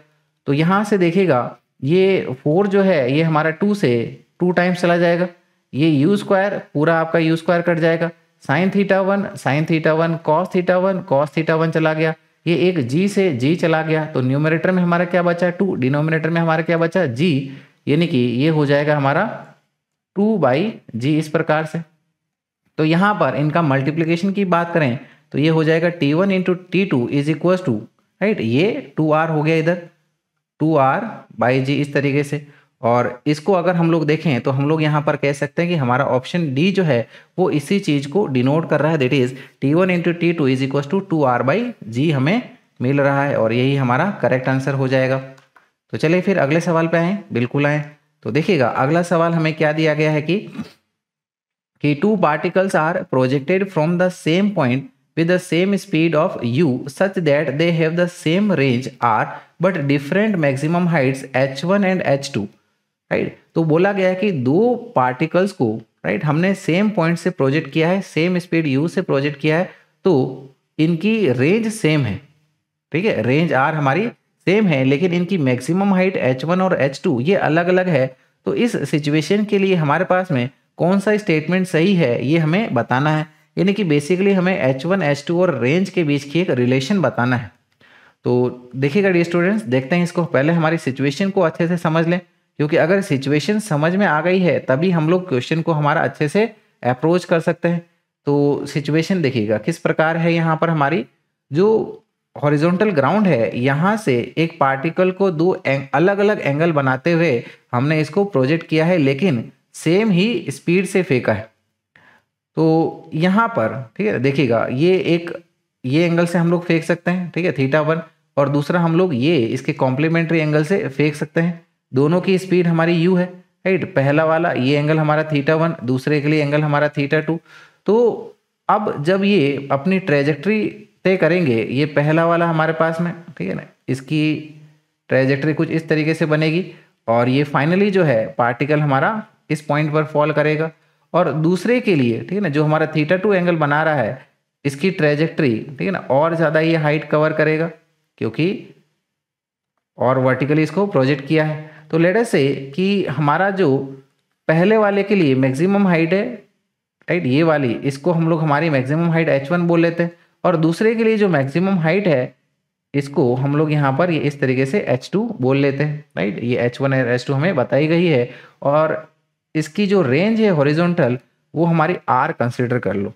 तो यहाँ से देखिएगा ये 4 जो है ये हमारा 2 से 2 टाइम्स चला जाएगा, ये u स्क्वायर पूरा आपका u स्क्वायर कट जाएगा, साइन θ1 कॉस θ1 चला गया, ये एक g से g चला गया। तो न्यूमरेटर में हमारा क्या बचा 2, डिनोमिनेटर में हमारा क्या बचा g, यानी कि ये हो जाएगा हमारा 2/g इस प्रकार से। तो यहाँ पर इनका मल्टीप्लिकेशन की बात करें तो ये हो जाएगा T1 into T2 is equal to, right, ये 2r हो गया इधर 2r/g इस तरीके से। और इसको अगर हम लोग देखें तो हम लोग यहाँ पर कह सकते हैं कि हमारा ऑप्शन डी जो है वो इसी चीज़ को डिनोट कर रहा है, that is T1 into T2 is equal to 2r/g हमें मिल रहा है और यही हमारा करेक्ट आंसर हो जाएगा। तो चलिए फिर अगले सवाल पे आएँ, बिल्कुल आएँ। तो देखिएगा अगला सवाल हमें क्या दिया गया है कि 2 particles are projected from the same point with the same speed of u such that they have the same range r but different maximum heights h1 and h2, right. तो बोला गया है कि 2 पार्टिकल्स को, राइट, हमने same point से project किया है, सेम स्पीड u से प्रोजेक्ट किया है, तो इनकी रेंज सेम है, ठीक है, रेंज r हमारी सेम है, लेकिन इनकी मैक्सिमम हाइट h1 और h2 ये अलग अलग है। तो इस सिचुएशन के लिए हमारे पास में कौन सा स्टेटमेंट सही है ये हमें बताना है, यानी कि बेसिकली हमें h1 h2 और रेंज के बीच की एक रिलेशन बताना है। तो देखिएगा डियर स्टूडेंट्स, देखते हैं इसको, पहले हमारी सिचुएशन को अच्छे से समझ लें, क्योंकि अगर सिचुएशन समझ में आ गई है तभी हम लोग क्वेश्चन को हमारा अच्छे से अप्रोच कर सकते हैं। तो सिचुएशन देखिएगा किस प्रकार है, यहाँ पर हमारी जो हॉरिजॉन्टल ग्राउंड है यहाँ से एक पार्टिकल को 2 अलग अलग एंगल बनाते हुए हमने इसको प्रोजेक्ट किया है, लेकिन सेम ही स्पीड से फेंका है। तो यहाँ पर ठीक है देखिएगा ये एंगल से हम लोग फेंक सकते हैं, ठीक है, θ1, और दूसरा हम लोग ये इसके कॉम्प्लीमेंट्री एंगल से फेंक सकते हैं। दोनों की स्पीड हमारी u है, राइट, पहला वाला ये एंगल हमारा θ1, दूसरे के लिए एंगल हमारा θ2। तो अब जब ये अपनी ट्रेजेक्ट्री तय करेंगे, ये पहला वाला हमारे पास में, ठीक है ना, इसकी ट्रेजेक्ट्री कुछ इस तरीके से बनेगी और ये फाइनली जो है पार्टिकल हमारा इस पॉइंट पर फॉल करेगा। और दूसरे के लिए, ठीक है ना, जो हमारा θ2 एंगल बना रहा है इसकी ट्रेजेक्ट्री, ठीक है ना, और ज़्यादा ये हाइट कवर करेगा क्योंकि और वर्टिकली इसको प्रोजेक्ट किया है। तो लेट अस से कि हमारा जो पहले वाले के लिए मैक्सिमम हाइट है, राइट, ये वाली, इसको हम लोग हमारी मैक्सिमम हाइट h1 बोल लेते हैं, और दूसरे के लिए जो मैक्सिमम हाइट है इसको हम लोग यहाँ पर ये इस तरीके से h2 बोल लेते हैं, राइट। ये h1 और h2 हमें बताई गई है और इसकी जो रेंज है हॉरिजॉन्टल वो हमारी r कंसिडर कर लो,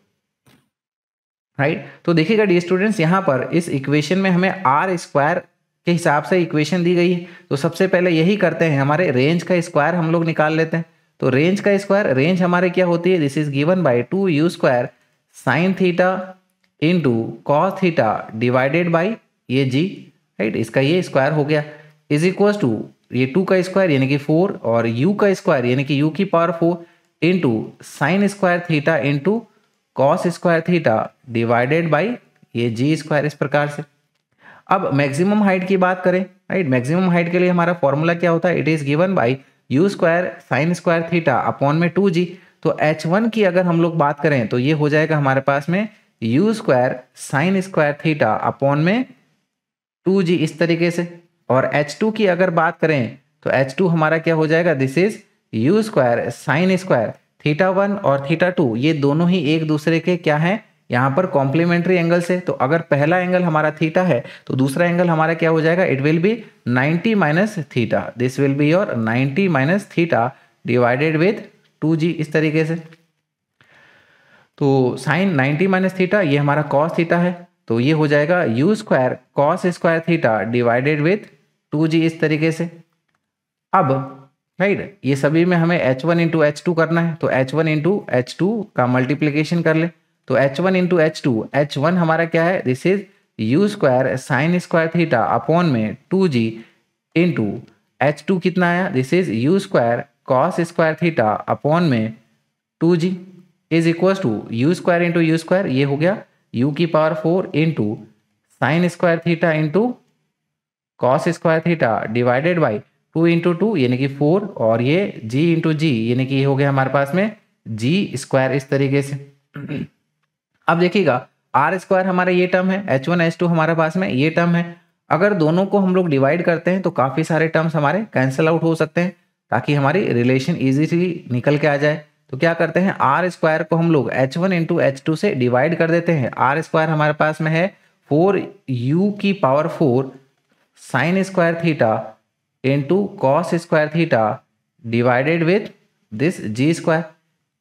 राइट। तो देखिएगा डियर स्टूडेंट्स, यहाँ पर इस इक्वेशन में हमें r स्क्वायर के हिसाब से इक्वेशन दी गई है। तो सबसे पहले यही करते हैं, हमारे रेंज का स्क्वायर हम लोग निकाल लेते हैं। तो रेंज का स्क्वायर, रेंज हमारे क्या होती है, this is given by 2u square sine theta into cos theta divided by ये जी, राइट, इसका ये स्क्वायर हो गया, इज इक्वल टू ये 2 का स्क्वायर यानी कि 4 और u का स्क्वायर यानी कि u की power 4 into sine square theta into cos square theta divided by ये जी स्क्वायर, इस प्रकार से। अब मैक्सिमम हाइट की बात करें, राइट, मैक्सिमम हाइट के लिए हमारा फॉर्मूला क्या होता है, it is given by u square sine square theta upon में 2g। तो h1 की अगर हम लोग बात करें तो ये हो जाएगा हमारे पास में you square sine square theta upon में 2g, इस तरीके से। और h2 की अगर बात करें तो h2 हमारा क्या हो जाएगा, this is u square sine square theta 1 और थीटा 2, ये दोनों ही एक दूसरे के क्या हैं, यहाँ पर कॉम्प्लीमेंट्री एंगल से। तो अगर पहला एंगल हमारा थीटा है तो दूसरा एंगल हमारा क्या हो जाएगा, it will B 90 minus theta, this will be your 90 minus theta divided with 2g, इस तरीके से। तो साइन 90 माइनस थीटा ये हमारा कॉस थीटा है, तो ये हो जाएगा you square cos square theta divided with 2g, इस तरीके से। अब राइट, ये सभी में हमें h1 इंटू h2 करना है, तो h1 इंटू h2 का मल्टीप्लीकेशन कर ले। तो h1 इंटू h2, h1 हमारा क्या है, this is u square sine square theta upon में 2g इंटू h2 कितना आया, this is u square cos square theta upon में 2g is equal to u square into u square, ये हो गया u की power 4 into sine square theta into cos square theta divided by 2 into 2 यानी कि 4 और ये g इंटू जी यानी कि ये हो गया हमारे पास में g स्क्वायर, इस तरीके से। अब देखिएगा आर स्क्वायर हमारा ये टर्म है, h1 h2 हमारे पास में ये टर्म है। अगर दोनों को हम लोग डिवाइड करते हैं तो काफ़ी सारे टर्म्स हमारे कैंसिल आउट हो सकते हैं, ताकि हमारी रिलेशन इजीली निकल के आ जाए। तो क्या करते हैं, आर स्क्वायर को हम लोग h1 इंटू h2 से डिवाइड कर देते हैं। आर स्क्वायर हमारे पास में है 4u की power 4 sine square theta into cos square theta divided with this ji square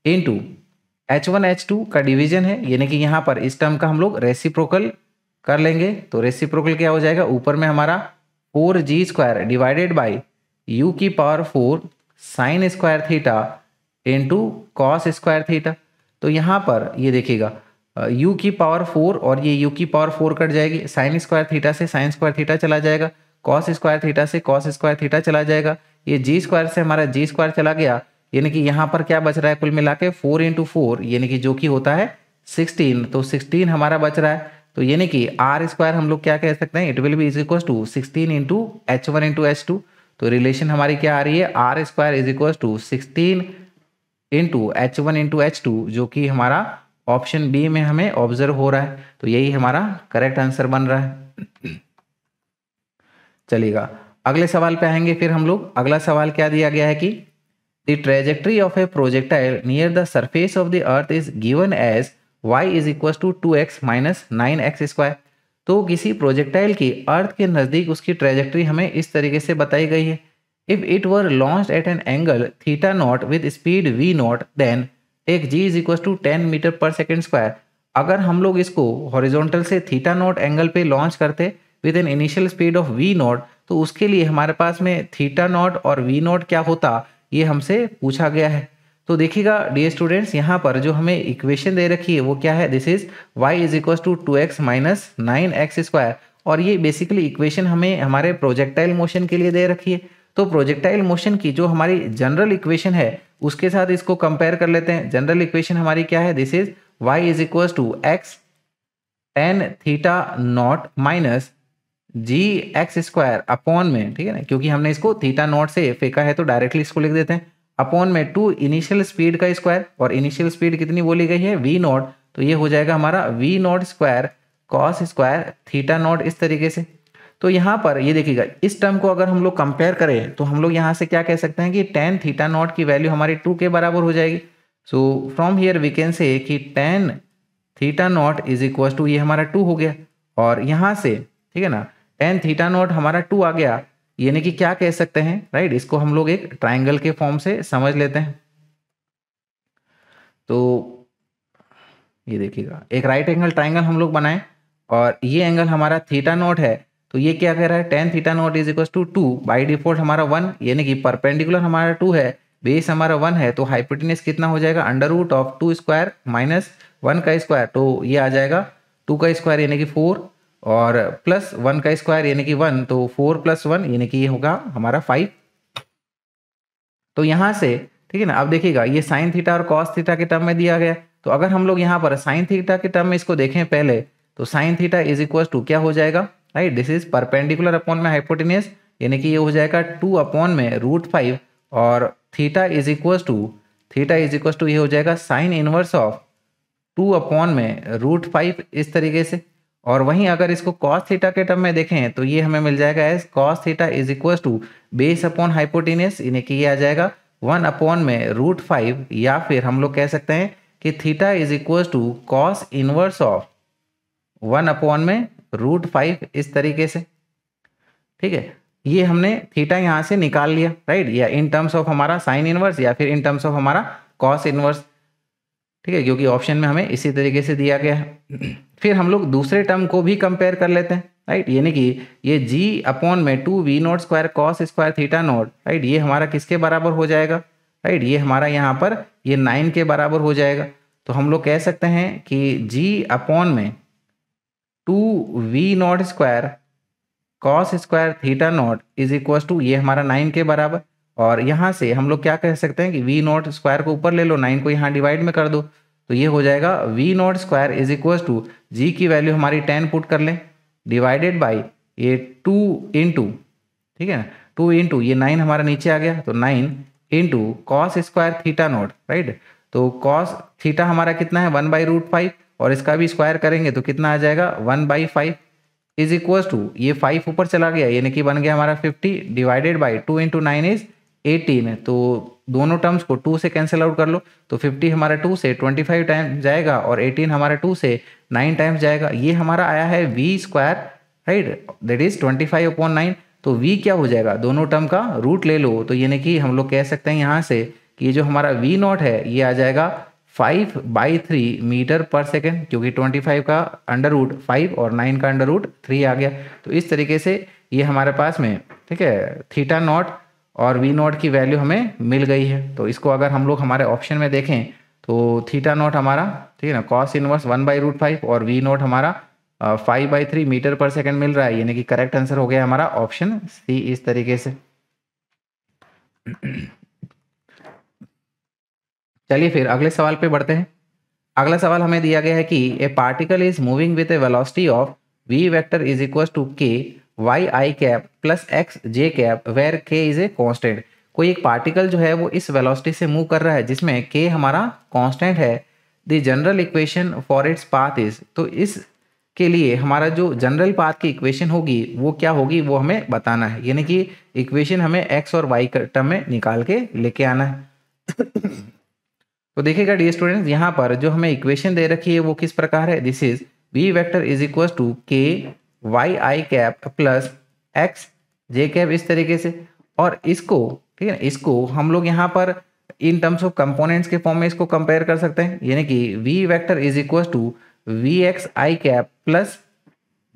into h1 h2 का डिवीजन है, यानी कि यहाँ पर इस टर्म का हम लोग रेसिप्रोकल कर लेंगे। तो रेसिप्रोकल क्या हो जाएगा, ऊपर में हमारा 4g square divided by u की power 4 sine square theta into cos square theta. तो यहाँ पर ये देखिएगा u की पावर 4 और ये u की पावर 4 कट जाएगी, साइन स्क्वायर थीटा से साइन स्क्वायर थीटा चला जाएगा, कॉस स्क्वायर थीटा से कॉस स्क्वायर थीटा चला जाएगा, ये जी स्क्वायर से हमारा जी स्क्वायर चला गया, यानी कि यहाँ पर क्या बच रहा है, कुल मिला के 4 इंटू 4 यानी कि जो कि होता है 16, तो 16 हमारा बच रहा है। तो यानी कि आर स्क्वायर हम लोग क्या कह सकते हैं, it will be is equal to 16 into h1 into h2। तो रिलेशन हमारी क्या आ रही है, R square is equal to 16 into h1 into h2, जो कि हमारा ऑप्शन बी में हमें ऑब्जर्व हो रहा है। तो यही हमारा करेक्ट आंसर बन रहा है। चलिएगा अगले सवाल पे आएंगे फिर हम लोग। अगला सवाल क्या दिया गया है कि the trajectory of a projectile near the surface of the earth is given as y is equal to 2x minus 9x square. तो किसी प्रोजेक्टाइल की अर्थ के नज़दीक उसकी ट्रेजेक्ट्री हमें इस तरीके से बताई गई है, if it were launched at an angle theta naught with speed v naught then take g is equal to 10 metre पर सेकेंड स्क्वायर। अगर हम लोग इसको हॉरिजॉन्टल से थीटा नॉट एंगल पे लॉन्च करते with an initial speed of v naught, तो उसके लिए हमारे पास में थीटा नॉट और v नॉट क्या होता, ये हमसे पूछा गया है। तो देखिएगा डियर स्टूडेंट्स, यहाँ पर जो हमें इक्वेशन दे रखी है वो क्या है, this is y is equal to 2x minus 9x square, और ये बेसिकली इक्वेशन हमें हमारे प्रोजेक्टाइल मोशन के लिए दे रखी है। तो प्रोजेक्टाइल मोशन की जो हमारी जनरल इक्वेशन है उसके साथ इसको कंपेयर कर लेते हैं। जनरल इक्वेशन हमारी क्या है, this is y is equal to x tan theta naught minus ji x square upon में, ठीक है ना, क्योंकि हमने इसको थीटा नॉट से फेंका है तो डायरेक्टली इसको लिख देते हैं, अपॉन में 2 इनिशियल स्पीड का स्क्वायर, और इनिशियल स्पीड कितनी बोली गई है, v नॉट, तो ये हो जाएगा हमारा v not square cos square theta not, इस तरीके से। तो यहाँ पर ये देखिएगा इस टर्म को अगर हम लोग कंपेयर करें तो हम लोग यहाँ से क्या कह सकते हैं कि tan थीटा नॉट की वैल्यू हमारी 2 के बराबर हो जाएगी। So from here we can say कि tan theta naught is equal to, ये हमारा 2 हो गया, और यहाँ से ठीक है ना tan थीटा नॉट हमारा 2 आ गया, यानी कि क्या कह सकते हैं, राइट, इसको हम लोग एक ट्राइंगल के फॉर्म से समझ लेते हैं। तो ये देखिएगा एक राइट एंगल ट्राइंगल हम लोग बनाएं और ये एंगल हमारा थीटा नॉट है, तो ये क्या कह रहा है, tan theta naught is equal to 2, by default हमारा 1, यानी कि परपेंडिकुलर हमारा 2 है, बेस हमारा 1 है, तो हाइपोटेन्यूज कितना हो जाएगा, under root of 2 square minus 1 का स्क्वायर, तो ये आ जाएगा 2 का स्क्वायर यानी कि 4 और प्लस 1 का स्क्वायर यानी कि 1, तो 4 + 1 यानी कि ये होगा हमारा 5। तो यहाँ से ठीक है ना, अब देखिएगा ये साइन थीटा और कॉस थीटा के टर्म में दिया गया, तो अगर हम लोग यहाँ पर साइन थीटा के टर्म में इसको देखें पहले, तो sine theta is equal to क्या हो जाएगा, right, this is perpendicular upon में हाइपोटेन्यूज, यानी कि ये हो जाएगा 2 अपॉन में √5 और थीटा इज इक्वल टू ये हो जाएगा साइन इनवर्स ऑफ 2 अपॉन में √5 इस तरीके से। और वहीं अगर इसको कॉस थीटा के टर्म में देखें तो ये हमें मिल जाएगा as cos theta is equal to base upon hypotenuse, यानी कि ये आ जाएगा 1 अपॉन में √5, या फिर हम लोग कह सकते हैं कि theta is equal to cos inverse of 1 upon में √5 इस तरीके से। ठीक है, ये हमने थीटा यहाँ से निकाल लिया, राइट, या इन टर्म्स ऑफ हमारा साइन इनवर्स या फिर इन टर्म्स ऑफ हमारा कॉस इनवर्स। ठीक है, क्योंकि ऑप्शन में हमें इसी तरीके से दिया गया है। फिर हम लोग दूसरे टर्म को भी कंपेयर कर लेते हैं, राइट, यानी कि ये g अपॉन में 2v0 square cos square theta not, right, ये हमारा किसके बराबर हो जाएगा, राइट, ये हमारा यहाँ पर ये 9 के बराबर हो जाएगा। तो हम लोग कह सकते हैं कि g अपॉन में 2v0 square cos square theta naught is equal to ये हमारा 9 के बराबर, और यहाँ से हम लोग क्या कह सकते हैं कि v0 स्क्वायर को ऊपर ले लो, 9 को यहाँ डिवाइड में कर दो, तो ये हो जाएगा v0 square is equal to g की वैल्यू हमारी 10 पुट कर लें, डिवाइडेड बाई ये 2 इंटू, ठीक है ना, 2 इंटू ये 9 हमारा नीचे आ गया, तो 9 into cos square theta not, right, तो कॉस थीटा हमारा कितना है 1/√5 और इसका भी स्क्वायर करेंगे तो कितना आ जाएगा 1/5 इज इक्वल टू ये 5 ऊपर चला गया यानी कि बन गया हमारा 50 डिवाइडेड बाई 2 इंटू 9 इज 18, तो दोनों टर्म्स को 2 से कैंसिल आउट कर लो, तो 50 हमारा 2 से 25 टाइम्स जाएगा और 18 हमारा 2 से 9 टाइम्स जाएगा, ये हमारा आया है v square, right, that is 25/9। तो v क्या हो जाएगा, दोनों टर्म का रूट ले लो, तो यानी कि हम लोग कह सकते हैं यहाँ से कि ये जो हमारा v0 है ये आ जाएगा 5/3 मीटर पर सेकेंड, क्योंकि 25 का अंडर रूट 5 और 9 का अंडर रूट 3 आ गया। तो इस तरीके से ये हमारे पास में, ठीक है, थीटा नॉट और v0 की वैल्यू हमें मिल गई है। तो इसको अगर हम लोग हमारे ऑप्शन में देखें तो थीटा नॉट हमारा, ठीक है ना, कॉस इनवर्स 1/√5 और v0 हमारा 5/3 मीटर पर सेकेंड मिल रहा है, यानी कि करेक्ट आंसर हो गया हमारा ऑप्शन सी इस तरीके से। चलिए फिर अगले सवाल पे बढ़ते हैं। अगला सवाल हमें दिया गया है कि a particle is moving with a velocity of v vector is equal to k y I cap plus x j cap where k is a constant. कोई एक पार्टिकल जो है वो इस वेलोसिटी से मूव कर रहा है जिसमें k हमारा कांस्टेंट है। The general equation for its path is, तो इस के लिए हमारा जो जनरल पाथ की इक्वेशन होगी वो क्या होगी वो हमें बताना है, यानी कि इक्वेशन हमें x और y टर्म में निकाल के लेके आना है। तो देखिएगा डियर स्टूडेंट्स, यहाँ पर जो हमें इक्वेशन दे रखी है वो किस प्रकार है, this is v vector is equal to k y I cap plus x j cap इस तरीके से, और इसको, ठीक है, इसको हम लोग यहाँ पर इन टर्म्स ऑफ कंपोनेंट्स के फॉर्म में इसको कंपेयर कर सकते हैं, यानी कि v vector is equal to vx I cap plus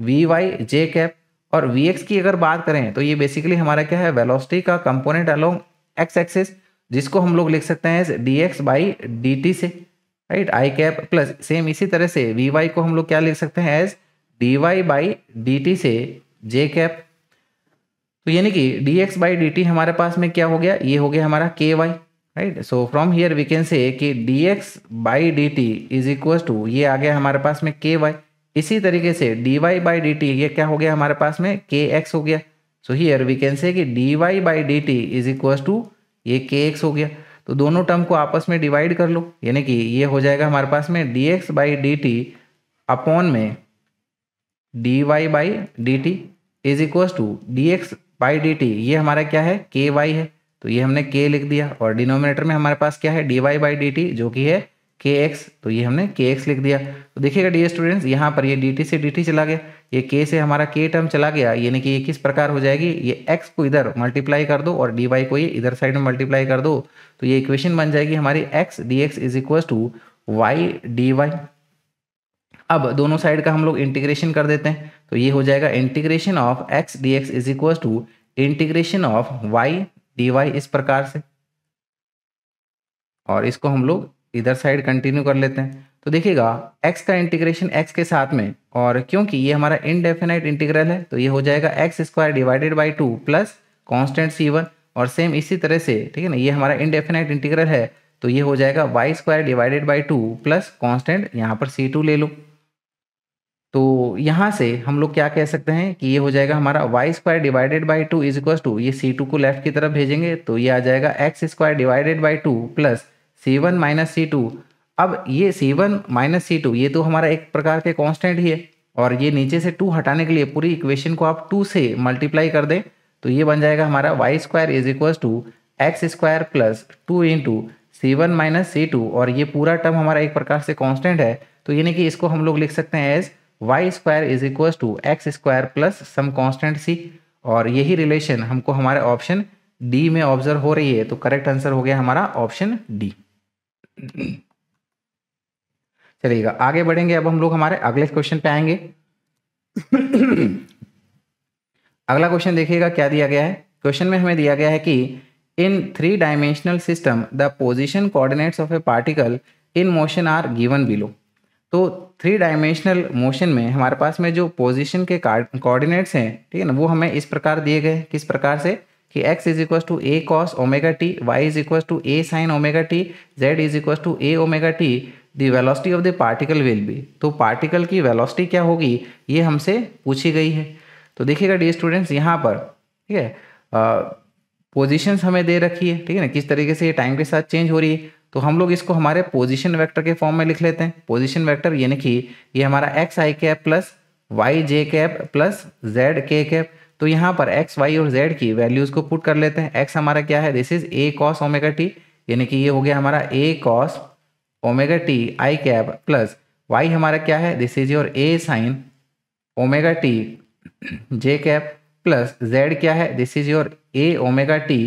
vy j cap. और vx की अगर बात करें तो ये बेसिकली हमारा क्या है, वेलोसिटी का कंपोनेंट अलोंग x एक्सिस, जिसको हम लोग लिख सकते हैं dx/dt से, राइट, आई कैप प्लस सेम इसी तरह से vy को हम लोग क्या लिख सकते हैं एज dy/dt से j कैप। तो यानी कि dx/dt हमारे पास में क्या हो गया, ये हो गया हमारा ky, right. So from here we can say कि dx/dt इज इक्वल टू ये आ गया हमारे पास में ky। इसी तरीके से dy/dt ये क्या हो गया हमारे पास में kx हो गया। सो हियर वी कैन से कि dy/dt इज इक्वल टू ये kx हो गया। तो दोनों टर्म को आपस में डिवाइड कर लो, यानी कि ये हो जाएगा हमारे पास में dx/dt अपॉन में dy/dt is equal to dx/dt ये हमारा क्या है, ky है, तो ये हमने k लिख दिया, और डिनोमिनेटर में हमारे पास क्या है dy/dt जो कि है kx, तो ये हमने kx लिख दिया। तो देखिएगा डियर स्टूडेंट्स, यहाँ पर ये dt से dt चला गया, ये k से हमारा k टर्म चला गया, यानी कि ये किस प्रकार हो जाएगी, ये x को इधर मल्टीप्लाई कर दो और dy को ये इधर साइड में मल्टीप्लाई कर दो, तो ये इक्वेशन बन जाएगी हमारी x dx is equal to y dy। अब दोनों साइड का हम लोग इंटीग्रेशन कर देते हैं, तो ये हो जाएगा integration of x dx is equal to integration of y dy इस प्रकार से, और इसको हम लोग इधर साइड कंटिन्यू कर लेते हैं। तो देखिएगा x का इंटीग्रेशन x के साथ में, और क्योंकि ये हमारा इनडेफिनाइट इंटीग्रल है तो ये हो जाएगा x square divided by 2 plus constant c1, और सेम इसी तरह से, ठीक है ना, ये हमारा इनडेफिनाइट इंटीग्रल है तो ये हो जाएगा Y square divided by 2 plus constant यहाँ पर c2 ले लो। तो यहाँ से हम लोग क्या कह सकते हैं कि ये हो जाएगा हमारा Y square divided by 2 is equal to, ये c2 को लेफ्ट की तरफ भेजेंगे तो ये आ जाएगा x square divided by 2 plus c1 minus c2। अब ये c1 माइनस c2 ये तो हमारा एक प्रकार के कांस्टेंट ही है, और ये नीचे से 2 हटाने के लिए पूरी इक्वेशन को आप 2 से मल्टीप्लाई कर दें तो ये बन जाएगा हमारा Y square is equal to X square plus 2 into c1 minus c2, और ये पूरा टर्म हमारा एक प्रकार से कांस्टेंट है तो यानी कि इसको हम लोग लिख सकते हैं as Y square is equal to X square plus some constant c, और यही रिलेशन हमको हमारे ऑप्शन डी में ऑब्जर्व हो रही है, तो करेक्ट आंसर हो गया हमारा ऑप्शन डी। चलिएगा आगे बढ़ेंगे, अब हम लोग हमारे अगले क्वेश्चन पे आएंगे। अगला क्वेश्चन देखिएगा क्या दिया गया है। क्वेश्चन में हमें दिया गया है कि in 3 dimensional system the position coordinates of a particle in motion are given below. तो 3 डायमेंशनल मोशन में हमारे पास में जो पोजीशन के कोऑर्डिनेट्स हैं, ठीक है ना, वो हमें इस प्रकार दिए गए। किस प्रकार से कि x is equal to A cos omega T, Y is equal to A sine omega T, Z is equal to A omega T, the velocity of the particle will be. तो पार्टिकल की velocity क्या होगी ये हमसे पूछी गई है। तो देखिएगा डियर स्टूडेंट्स यहाँ पर, ठीक है, पोजीशंस हमें दे रखी है, ठीक है ना, किस तरीके से ये टाइम के साथ चेंज हो रही है। तो हम लोग इसको हमारे पोजीशन वेक्टर के फॉर्म में लिख लेते हैं। पोजीशन वेक्टर यानी कि ये हमारा x i cap plus y j cap plus z के कैप। तो यहाँ पर एक्स वाई और जेड की वैल्यूज को पुट कर लेते हैं। एक्स हमारा क्या है, this is a cos omega t, यानी कि ये हो गया हमारा a cos omega T I cap, plus y हमारा क्या है, this is your a sine omega T J cap, plus z क्या है, this is your A omega T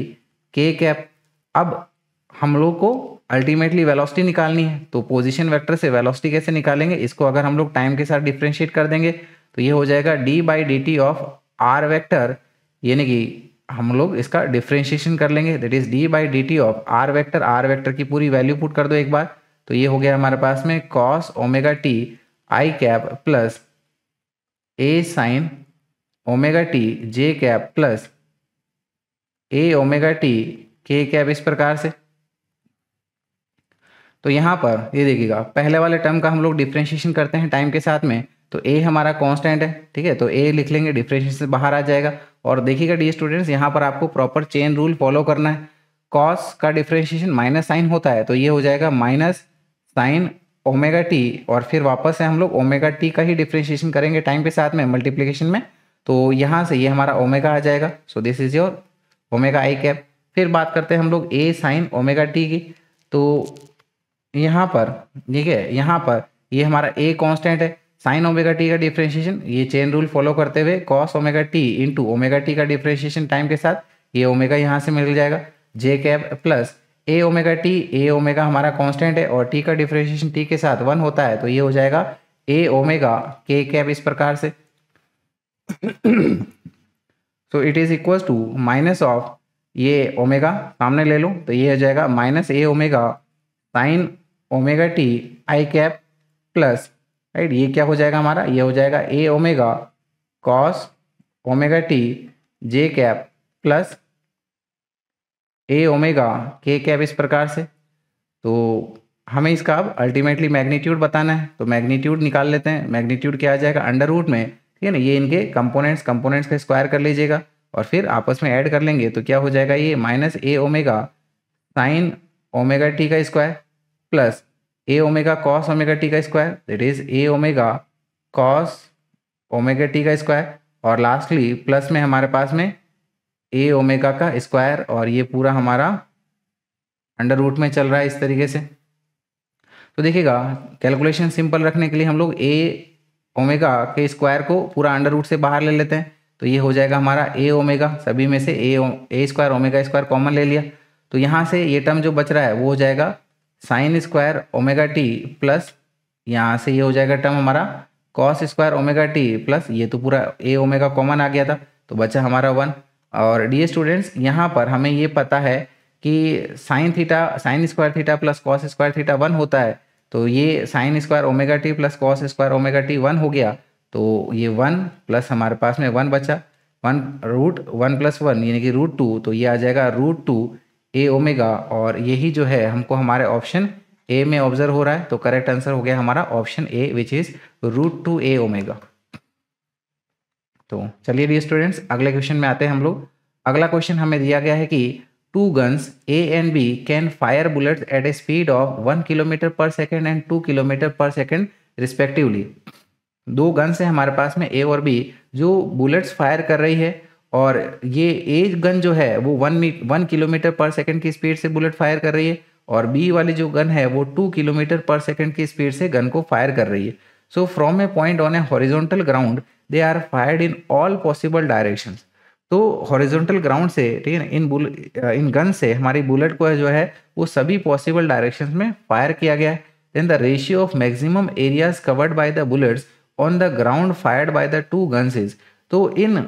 के कैप। अब हम लोग को अल्टीमेटली वेलोसिटी निकालनी है, तो पोजीशन वेक्टर से वेलोसिटी कैसे निकालेंगे, इसको अगर हम लोग टाइम के साथ डिफ्रेंशिएट कर देंगे तो ये हो जाएगा D by D T of R vector, यानी कि हम लोग इसका डिफ्रेंशिएशन कर लेंगे, that is D by D T of R vector. R vector की पूरी वैल्यू पुट कर दो एक बार, तो ये हो गया हमारे पास में cos omega T I cap plus A sine omega T J cap plus A omega T के कैप, इस प्रकार से। तो यहाँ पर ये देखिएगा पहले वाले टर्म का हम लोग डिफ्रेंशिएशन करते हैं टाइम के साथ में, तो ए हमारा कांस्टेंट है, ठीक है, तो ए लिख लेंगे, डिफ्रेंशिएशन से बाहर आ जाएगा। और देखिएगा डियर स्टूडेंट्स यहाँ पर आपको प्रॉपर चेन रूल फॉलो करना है। कॉस का डिफ्रेंशिएशन माइनस साइन होता है, तो ये हो जाएगा माइनस साइन ओमेगा टी, और फिर वापस से हम लोग ओमेगा टी का ही डिफ्रेंशिएशन करेंगे टाइम के साथ में मल्टीप्लिकेशन में, तो यहाँ से ये हमारा ओमेगा आ जाएगा। सो this is your omega I cap. फिर बात करते हैं हम लोग ए साइन ओमेगा टी की, तो यहाँ पर ठीक है, यहाँ पर ये हमारा ए कांस्टेंट है, साइन ओमेगा टी का डिफरेंशिएशन ये चेन रूल फॉलो करते हुए cos omega T into omega T का डिफरेंशिएशन टाइम के साथ, ये ओमेगा यहाँ से मिल जाएगा जे cap plus A omega T, A omega हमारा कांस्टेंट है और टी का डिफरेंशिएशन टी के साथ 1 होता है, तो ये हो जाएगा ए ओमेगा के कैप, इस प्रकार से। So it is equal to minus of ये ओमेगा सामने ले लो, तो ये हो जाएगा minus A omega sine omega T I cap plus, right, ये क्या हो जाएगा हमारा, ये हो जाएगा A omega cos omega T J cap plus A omega K cap, इस प्रकार से। तो हमें इसका अब अल्टीमेटली मैग्नीट्यूड बताना है, तो मैग्नीट्यूड निकाल लेते हैं। मैग्नीट्यूड क्या आ जाएगा, अंडर रूट में, ठीक है ना, ये इनके कंपोनेंट्स का स्क्वायर कर लीजिएगा और फिर आपस में ऐड कर लेंगे, तो क्या हो जाएगा, ये minus A omega sine omega T का square plus A omega cos omega T का square, that is a omega cos omega T का स्क्वायर, और लास्टली प्लस में हमारे पास में ए ओमेगा का स्क्वायर, और ये पूरा हमारा अंडर रूट में चल रहा है इस तरीके से। तो देखिएगा कैलकुलेशन सिंपल रखने के लिए हम लोग ए ओमेगा के स्क्वायर को पूरा अंडर रूट से बाहर ले लेते हैं, तो ये हो जाएगा हमारा ए ओमेगा, सभी में से ए स्क्वायर ओमेगा स्क्वायर कॉमन ले लिया, तो यहाँ से ये टर्म जो बच रहा है वो हो जाएगा sine square omega T plus यहाँ से ये हो जाएगा टर्म हमारा cos square omega T plus ये तो पूरा ए ओमेगा कॉमन आ गया था तो बचा हमारा 1। और डियर स्टूडेंट्स यहाँ पर हमें ये पता है कि sign square theta plus cos square theta 1 होता है, तो ये sine square omega T plus cos square omega T 1 हो गया, तो ये 1 प्लस हमारे पास में 1 बचा, 1 रूट 1 प्लस 1 यानी कि रूट 2, तो ये आ जाएगा रूट 2 ए ओमेगा। और यही जो है हमको हमारे ऑप्शन ए में ऑब्जर्व हो रहा है, तो करेक्ट आंसर हो गया हमारा option A which is root 2 A omega. तो चलिए डियर स्टूडेंट्स अगले क्वेश्चन में आते हैं हम लोग। अगला क्वेश्चन हमें दिया गया है कि 2 guns A and B can fire bullets at a speed of 1 kilometre पर सेकेंड एंड 2 किलोमीटर पर सेकेंड रिस्पेक्टिवली। 2 गन्स है हमारे पास में A और B जो बुलेट्स फायर कर रही है, और ये A गन जो है वो 1 किलोमीटर पर सेकेंड की स्पीड से बुलेट फायर कर रही है, और B वाली जो गन है वो 2 किलोमीटर पर सेकेंड की स्पीड से गन को फायर कर रही है। So from a point on a horizontal ground they are fired in all possible directions. तो हॉरिजॉन्टल ग्राउंड से, ठीक है ना, इन गन से हमारी बुलेट को जो है वो सभी पॉसिबल डायरेक्शंस में फायर किया गया है। Then the ratio of maximum areas covered by the bullets on the ground fired by the 2 guns is. तो इन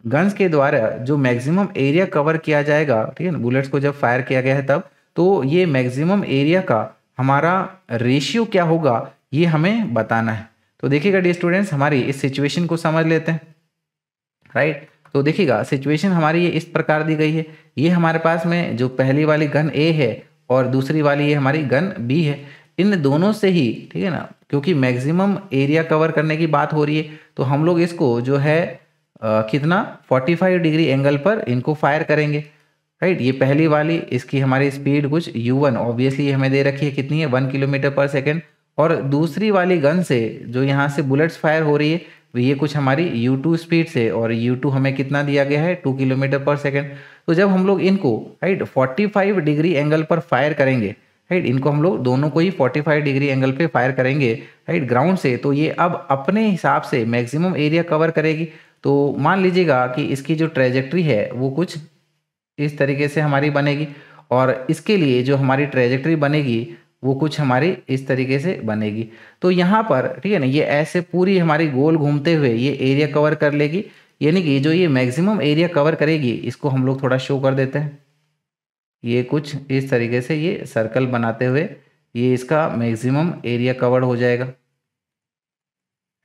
गन्स के द्वारा जो मैक्सिमम एरिया कवर किया जाएगा, ठीक है ना, बुलेट्स को जब फायर किया गया है तब, तो ये मैक्सिमम एरिया का हमारा रेशियो क्या होगा ये हमें बताना है। तो देखिएगा डियर स्टूडेंट्स हमारी इस सिचुएशन को समझ लेते हैं, राइट। तो देखिएगा सिचुएशन हमारी ये इस प्रकार दी गई है, ये हमारे पास में जो पहली वाली गन ए है और दूसरी वाली ये हमारी गन बी है, इन दोनों से ही, ठीक है ना, क्योंकि मैक्सिमम एरिया कवर करने की बात हो रही है तो हम लोग इसको जो है कितना 45 डिग्री एंगल पर इनको फायर करेंगे, राइट। ये पहली वाली इसकी हमारी स्पीड कुछ u1 ऑब्वियसली हमें दे रखी है, कितनी है 1 किलोमीटर पर सेकेंड, और दूसरी वाली गन से जो यहाँ से बुलेट्स फायर हो रही है ये कुछ हमारी u2 स्पीड से, और u2 हमें कितना दिया गया है 2 किलोमीटर पर सेकेंड। तो जब हम लोग इनको, राइट, 45 डिग्री एंगल पर फायर करेंगे, राइट, इनको हम लोग दोनों को ही 45 डिग्री एंगल पे फायर करेंगे, राइट, ग्राउंड से, तो ये अब अपने हिसाब से मैक्सिमम एरिया कवर करेगी। तो मान लीजिएगा कि इसकी जो ट्रेजेक्ट्री है वो कुछ इस तरीके से हमारी बनेगी, और इसके लिए जो हमारी ट्रेजेक्ट्री बनेगी वो कुछ हमारी इस तरीके से बनेगी। तो यहाँ पर, ठीक है ना, ये ऐसे पूरी हमारी गोल घूमते हुए ये एरिया कवर कर लेगी, यानी कि जो ये मैक्सिमम एरिया कवर करेगी इसको हम लोग थोड़ा शो कर देते हैं। ये कुछ इस तरीके से ये सर्कल बनाते हुए ये इसका मैक्सिमम एरिया कवर हो जाएगा,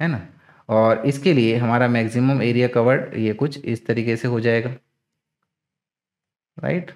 है ना। और इसके लिए हमारा मैक्सिमम एरिया कवर्ड ये कुछ इस तरीके से हो जाएगा, राइट,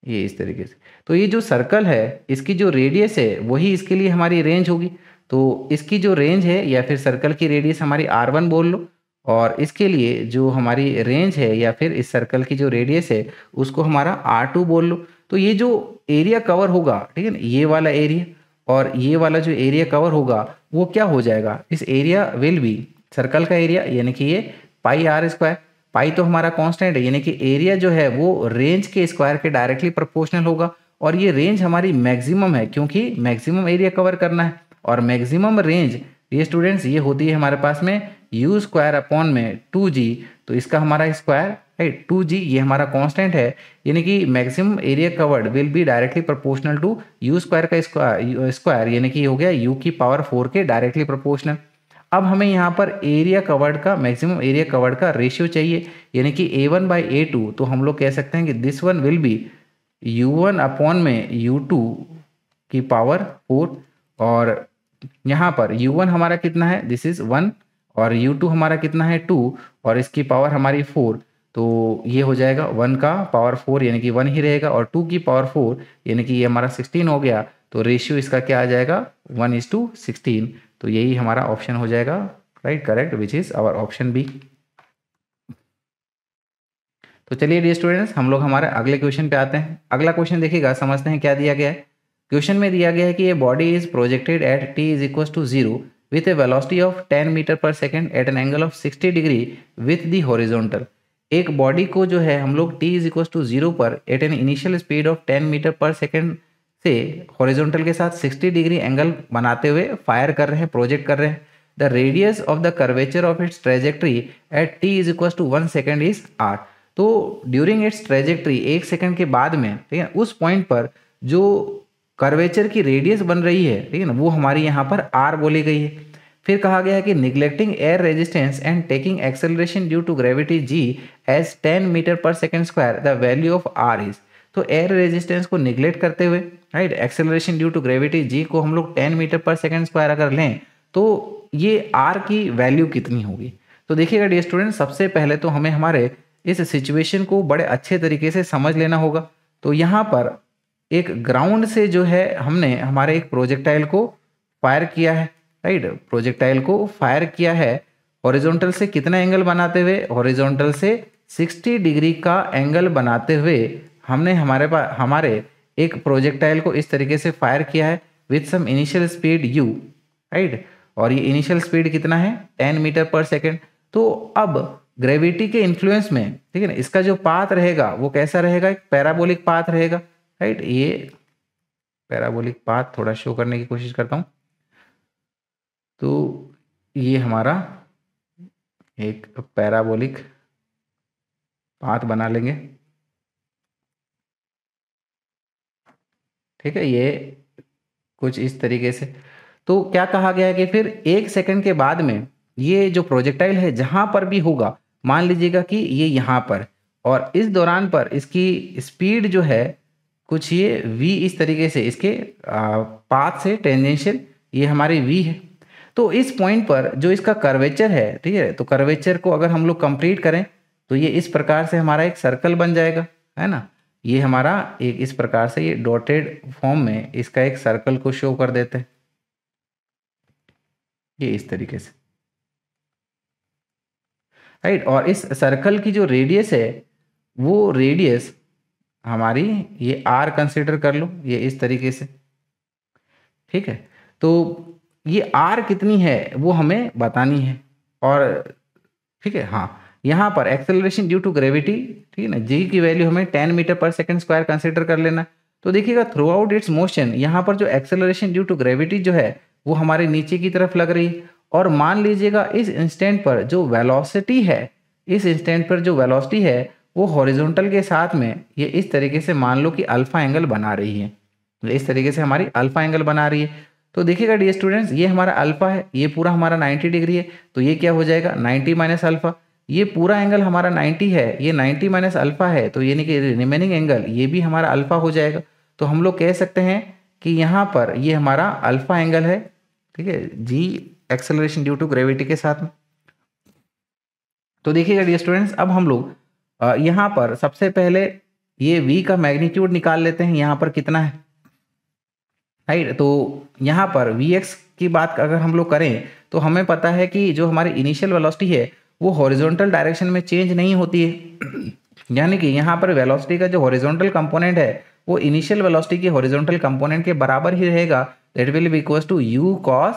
ये इस तरीके से। तो ये जो सर्कल है इसकी जो रेडियस है वही इसके लिए हमारी रेंज होगी। तो इसकी जो रेंज है या फिर सर्कल की रेडियस हमारी r1 बोल लो, और इसके लिए जो हमारी रेंज है या फिर इस सर्कल की जो रेडियस है उसको हमारा r2 बोल लो। तो ये जो एरिया कवर होगा, ठीक है ना, ये वाला एरिया और ये वाला जो एरिया कवर होगा वो क्या हो जाएगा, इस एरिया विल बी सर्कल का एरिया यानी कि ये पाई r स्क्वायर। पाई तो हमारा कांस्टेंट है यानी कि एरिया जो है वो रेंज के स्क्वायर के डायरेक्टली प्रोपोर्शनल होगा, और ये रेंज हमारी मैक्सिमम है क्योंकि मैक्सिमम एरिया कवर करना है। और मैक्सिमम रेंज ये स्टूडेंट्स ये होती है हमारे पास में u स्क्वायर अपॉन में 2g, तो इसका हमारा स्क्वायर, राइट, 2g ये हमारा कांस्टेंट है, यानी कि maximum area covered will be directly proportional to u square का स्क्वायर यानी कि हो गया u की पावर 4 के डायरेक्टली प्रोपोर्शनल। अब हमें यहाँ पर एरिया कवर्ड का, मैक्सिमम एरिया कवर्ड का रेशियो चाहिए यानी कि a1 बाई a2, तो हम लोग कह सकते हैं कि this one will be u1 upon में u2 की पावर 4, और यहाँ पर u1 हमारा कितना है, दिस इज 1, और u2 हमारा कितना है 2, और इसकी पावर हमारी 4, तो ये हो जाएगा 1 का पावर 4 यानी कि 1 ही रहेगा, और 2 की पावर 4 यानी कि ये हमारा 16 हो गया। तो रेशियो इसका क्या आ जाएगा 1:16, तो यही हमारा ऑप्शन हो जाएगा, right, correct, which is our option B. तो चलिए डियर स्टूडेंट्स हम लोग हमारे अगले क्वेश्चन पे आते हैं। अगला क्वेश्चन देखिएगा, समझते हैं क्या दिया गया है। क्वेश्चन में दिया गया है कि ये body is projected at t is equal to 0 with a velocity of 10 metre पर second at an angle of 60 degree with the horizontal. एक बॉडी को जो है हम लोग t इज इक्वल टू 0 पर at an initial speed of 10 metre पर second से हॉरिजॉन्टल के साथ 60 डिग्री एंगल बनाते हुए फायर कर रहे हैं, प्रोजेक्ट कर रहे हैं। The radius of the curvature of its trajectory at t is equal to 1 second is r। तो ड्यूरिंग इट्स ट्रेजेक्ट्री 1 सेकेंड के बाद में, ठीक है, उस पॉइंट पर जो कर्वेचर की रेडियस बन रही है, ठीक है ना, वो हमारी यहाँ पर आर बोली गई है। फिर कहा गया है कि neglecting air resistance and taking acceleration due to gravity g as 10 metre पर second square the value of r is. तो एयर रेजिस्टेंस को निग्लेक्ट करते हुए, right, acceleration due to gravity g को हम लोग 10 मीटर पर सेकेंड स्क्वायर अगर लें तो ये आर की वैल्यू कितनी होगी। तो देखिएगा डियर स्टूडेंट, सबसे पहले तो हमें हमारे इस सिचुएशन को बड़े अच्छे तरीके से समझ लेना होगा। तो यहाँ पर एक ग्राउंड से जो है हमने हमारे एक प्रोजेक्टाइल को फायर किया है, राइट, प्रोजेक्टाइल को फायर किया है हॉरिजॉन्टल से कितना एंगल बनाते हुए, हॉरिजॉन्टल से 60 डिग्री का एंगल बनाते हुए हमने हमारे एक प्रोजेक्टाइल को इस तरीके से फायर किया है with some initial speed u, right, और ये इनिशियल स्पीड कितना है 10 मीटर पर सेकेंड। तो अब ग्रेविटी के इन्फ्लुएंस में, ठीक है ना, इसका जो पाथ रहेगा वो कैसा रहेगा, एक पैराबोलिक पाथ रहेगा, राइट। ये पैराबोलिक पाथ थोड़ा शो करने की कोशिश करता हूं। तो ये हमारा एक पैराबोलिक पाथ बना लेंगे, ठीक है, ये कुछ इस तरीके से। तो क्या कहा गया है कि फिर 1 सेकंड के बाद में ये जो प्रोजेक्टाइल है जहां पर भी होगा, मान लीजिएगा कि ये यहाँ पर, और इस दौरान पर इसकी स्पीड जो है कुछ ये v इस तरीके से इसके पाथ से टेंजेंशियल ये हमारी v है। तो इस पॉइंट पर जो इसका कर्वेचर है, ठीक है, तो कर्वेचर को अगर हम लोग कंप्लीट करें तो ये इस प्रकार से हमारा एक सर्कल बन जाएगा, है ना। ये हमारा एक इस प्रकार से ये डॉटेड फॉर्म में इसका एक सर्कल को शो कर देते हैं, ये इस तरीके से, राइट। और इस सर्कल की जो रेडियस है वो रेडियस हमारी ये आर कंसिडर कर लो, ये इस तरीके से, ठीक है। तो ये आर कितनी है वो हमें बतानी है, और ठीक है, हाँ, यहाँ पर एक्सेलरेशन ड्यू टू ग्रेविटी, ठीक है ना, जी की वैल्यू हमें 10 मीटर पर सेकेंड स्क्वायर कंसिडर कर लेना। तो देखिएगा थ्रू आउट इट्स मोशन यहाँ पर जो एक्सेलरेशन ड्यू टू ग्रेविटी जो है वो हमारे नीचे की तरफ लग रही है, और मान लीजिएगा इस इंस्टेंट पर जो वेलोसिटी है, इस इंस्टेंट पर जो वेलोसिटी है वो हॉरिजॉन्टल के साथ में ये इस तरीके से मान लो कि अल्फा एंगल बना रही है, इस तरीके से हमारी अल्फा एंगल बना रही है। तो देखिएगा डियर स्टूडेंट्स, ये हमारा अल्फा है, ये पूरा हमारा 90 डिग्री है, तो ये क्या हो जाएगा 90 माइनस अल्फा। ये पूरा एंगल हमारा 90 है, ये 90 माइनस अल्फा है, तो यानी कि रिमेनिंग एंगल ये भी हमारा अल्फा हो जाएगा। तो हम लोग कह सकते हैं कि यहाँ पर ये हमारा अल्फा एंगल है, ठीक है, जी एक्सेलरेशन ड्यू टू ग्रेविटी के साथ में। तो देखिएगा डियर स्टूडेंट्स, अब हम लोग यहाँ पर सबसे पहले ये v का मैग्नीट्यूड निकाल लेते हैं, यहाँ पर कितना है, राइट। तो यहाँ पर vx की बात अगर हम लोग करें तो हमें पता है कि जो हमारी इनिशियल वेलोसिटी है वो हॉरिजॉन्टल डायरेक्शन में चेंज नहीं होती है, यानी कि यहाँ पर वेलोसिटी का जो हॉरिजॉन्टल कंपोनेंट है वो इनिशियल वेलोसिटी के हॉरिजॉन्टल कंपोनेंट के बराबर ही रहेगा। That will be equals to u cos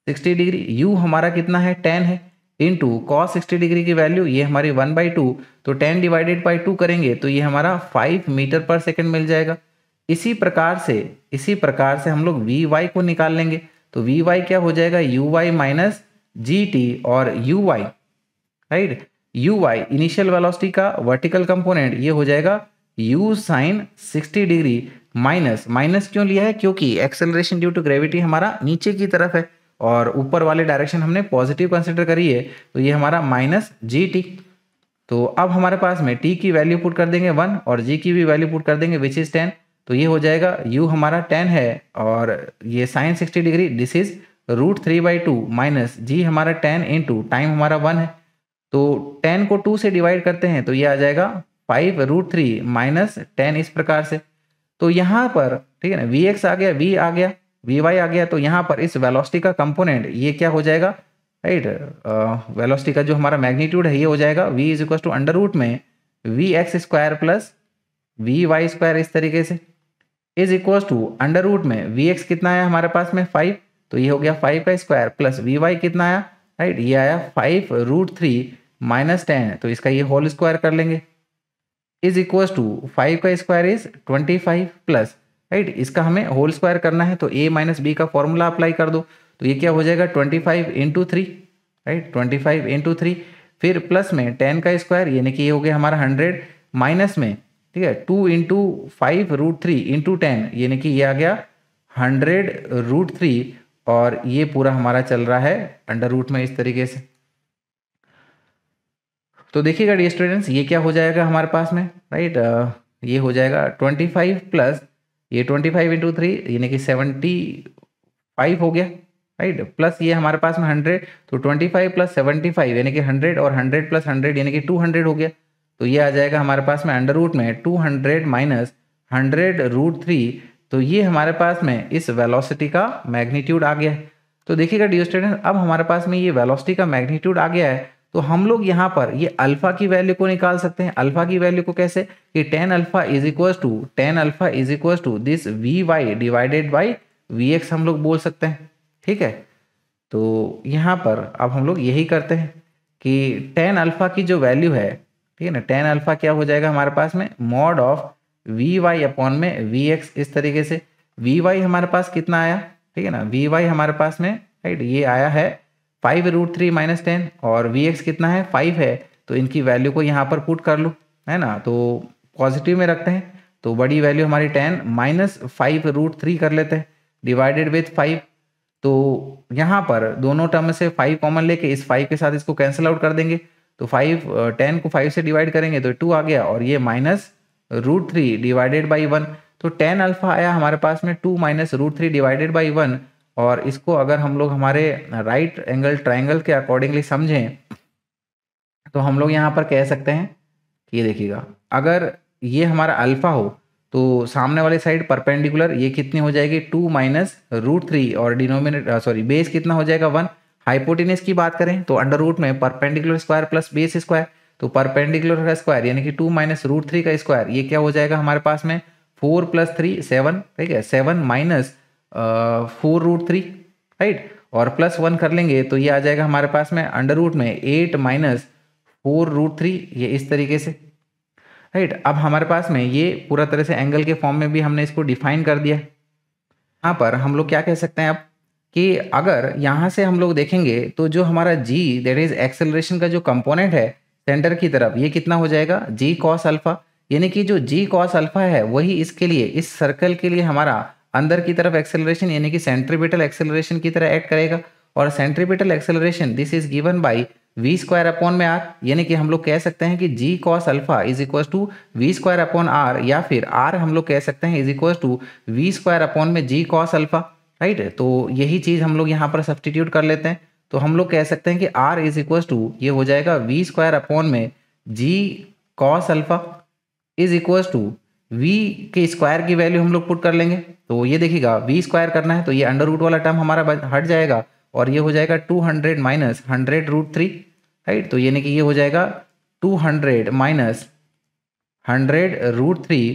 60 degree, u हमारा कितना है 10 है, इंटू cos 60 डिग्री की वैल्यू ये हमारी 1/2, तो 10 डिवाइडेड बाई 2 करेंगे तो ये हमारा 5 मीटर पर सेकेंड मिल जाएगा। इसी प्रकार से हम लोग vy को निकाल लेंगे, तो vy क्या हो जाएगा uy माइनस gt, और uy, right, uy initial velocity का वर्टिकल कंपोनेंट ये हो जाएगा u साइन 60 डिग्री माइनस क्यों लिया है, क्योंकि एक्सेलरेशन ड्यू टू ग्रेविटी हमारा नीचे की तरफ है और ऊपर वाले डायरेक्शन हमने पॉजिटिव कंसिडर करी है, तो ये हमारा माइनस gt। तो अब हमारे पास में t की वैल्यू पुट कर देंगे 1 और g की भी वैल्यू पुट कर देंगे विच इज 10, तो ये हो जाएगा u हमारा 10 है और ये साइन 60 डिग्री दिस इज √3/2 माइनस g हमारा 10 इंटू टाइम हमारा 1 है, तो 10 को 2 से डिवाइड करते हैं तो ये आ जाएगा 5√3 माइनस 10 इस प्रकार से। तो यहाँ पर ठीक है ना vx आ गया, v आ गया, vy आ गया, तो यहाँ पर इस वेलोसिटी का कंपोनेंट ये क्या हो जाएगा, राइट, वेलोसिटी का जो हमारा मैग्नीट्यूड है ये हो जाएगा v is equal to under root में vx square plus vy square इस तरीके से is equal to under root में vx कितना आया हमारे पास में 5, तो ये हो गया 5 का स्क्वायर प्लस vy कितना आया, राइट, ये आया 5√3 माइनस 10, तो इसका ये होल स्क्वायर कर लेंगे इज इक्वल टू 5 का स्क्वायर इज 25 प्लस, राइट, इसका हमें होल स्क्वायर करना है तो a माइनस बी का फॉर्मूला अप्लाई कर दो, तो ये क्या हो जाएगा 25 इंटू 3, राइट, 25 इंटू 3, फिर प्लस में 10 का स्क्वायर यानी कि ये हो गया हमारा 100 माइनस में ठीक है, 2 × 5√3 × 10 यानी कि ये आ गया 100√3 और ये पूरा हमारा चल रहा है अंडर रूट में इस तरीके से। तो देखिएगा डियर स्टूडेंट्स, ये क्या हो जाएगा हमारे पास में, राइट, ये हो जाएगा 25 प्लस ये 25 × 3 यानी कि 75 हो गया, राइट, प्लस ये हमारे पास में 100, तो 25 प्लस 75 यानी कि 100 और 100 प्लस 100 यानी कि 200 हो गया। तो ये आ जाएगा हमारे पास में अंडर रूट में 200 माइनस 100√3। तो ये हमारे पास में इस वेलोसिटी का मैग्नीट्यूड आ गया है। तो देखिएगा डियर स्टूडेंट, अब हमारे पास में ये वेलोसिटी का मैग्नीट्यूड आ गया है, तो हम लोग यहाँ पर ये अल्फा की वैल्यू को निकाल सकते हैं। अल्फा की वैल्यू को कैसे, कि tan alpha is equal to this Vy divided by Vx हम लोग बोल सकते हैं, ठीक है। तो यहाँ पर अब हम लोग यही करते हैं कि tan अल्फा की जो वैल्यू है, ठीक है ना, tan अल्फा क्या हो जाएगा हमारे पास में मॉड ऑफ Vy अपॉन में Vx, इस तरीके से। Vy हमारे पास कितना आया, ठीक है ना, Vy हमारे पास में, राइट, ये आया है 5√3 माइनस 10 और Vx कितना है 5 है, तो इनकी वैल्यू को यहाँ पर पुट कर लूँ, है ना, तो पॉजिटिव में रखते हैं, तो बड़ी वैल्यू हमारी 10 माइनस 5√3 कर लेते हैं डिवाइडेड विथ 5। तो यहाँ पर दोनों टर्म में से 5 कॉमन लेके इस 5 के साथ इसको कैंसिल आउट कर देंगे, तो 10 को 5 से डिवाइड करेंगे तो 2 आ गया और ये -√3 डिवाइडेड बाई 1। तो tan अल्फा आया हमारे पास में 2 माइनस √3 डिवाइडेड बाई 1, और इसको अगर हम लोग हमारे राइट एंगल ट्राइंगल के अकॉर्डिंगली समझें तो हम लोग यहाँ पर कह सकते हैं कि ये देखिएगा, अगर ये हमारा अल्फा हो तो सामने वाले साइड परपेंडिकुलर ये कितनी हो जाएगी 2 माइनस √3 और डिनोमिनेटर बेस कितना हो जाएगा 1। हाइपोटेनस की बात करें तो अंडर रूट में perpendicular square plus base square, तो परपेंडिकुलर का स्क्वायर यानी कि 2 माइनस √3 का स्क्वायर, ये क्या हो जाएगा हमारे पास में 4 + 3 7, ठीक है, 7 माइनस 4√3, राइट, और प्लस 1 कर लेंगे तो ये आ जाएगा हमारे पास में अंडर रूट में 8 माइनस 4√3, ये इस तरीके से, राइट। अब हमारे पास में ये पूरा तरह से एंगल के फॉर्म में भी हमने इसको डिफाइन कर दिया। यहाँ पर हम लोग क्या कह सकते हैं अब कि अगर यहाँ से हम लोग देखेंगे तो जो हमारा g दैट इज एक्सेलरेशन का जो कंपोनेंट है सेंटर की तरफ, ये कितना हो जाएगा g cos अल्फा, यानी कि जो g cos अल्फा है वही इसके लिए, इस सर्कल के लिए हमारा अंदर की तरफ एक्सेलरेशन यानी कि सेंट्रीपिटल एक्सेलरेशन की तरह एक्ट करेगा। और centripetal acceleration this is given bye v² upon में r, यानी कि हम लोग कह सकते हैं कि g cos alpha is equal to v² upon r, या फिर r हम लोग कह सकते हैं is equal to v² upon में g cos अल्फा, राइट। तो यही चीज हम लोग यहाँ पर सब्सटीट्यूट कर लेते हैं, तो हम लोग कह सकते हैं कि r इज इक्वल टू ये हो जाएगा v² अपॉन में g cos alpha is equal to v के स्क्वायर की वैल्यू हम लोग पुट कर लेंगे। तो ये देखिएगा v² करना है तो ये अंडर रूट वाला टर्म हमारा हट जाएगा और ये हो जाएगा 200 माइनस 100√3, राइट। तो यानी कि ये हो जाएगा 200 माइनस 100√3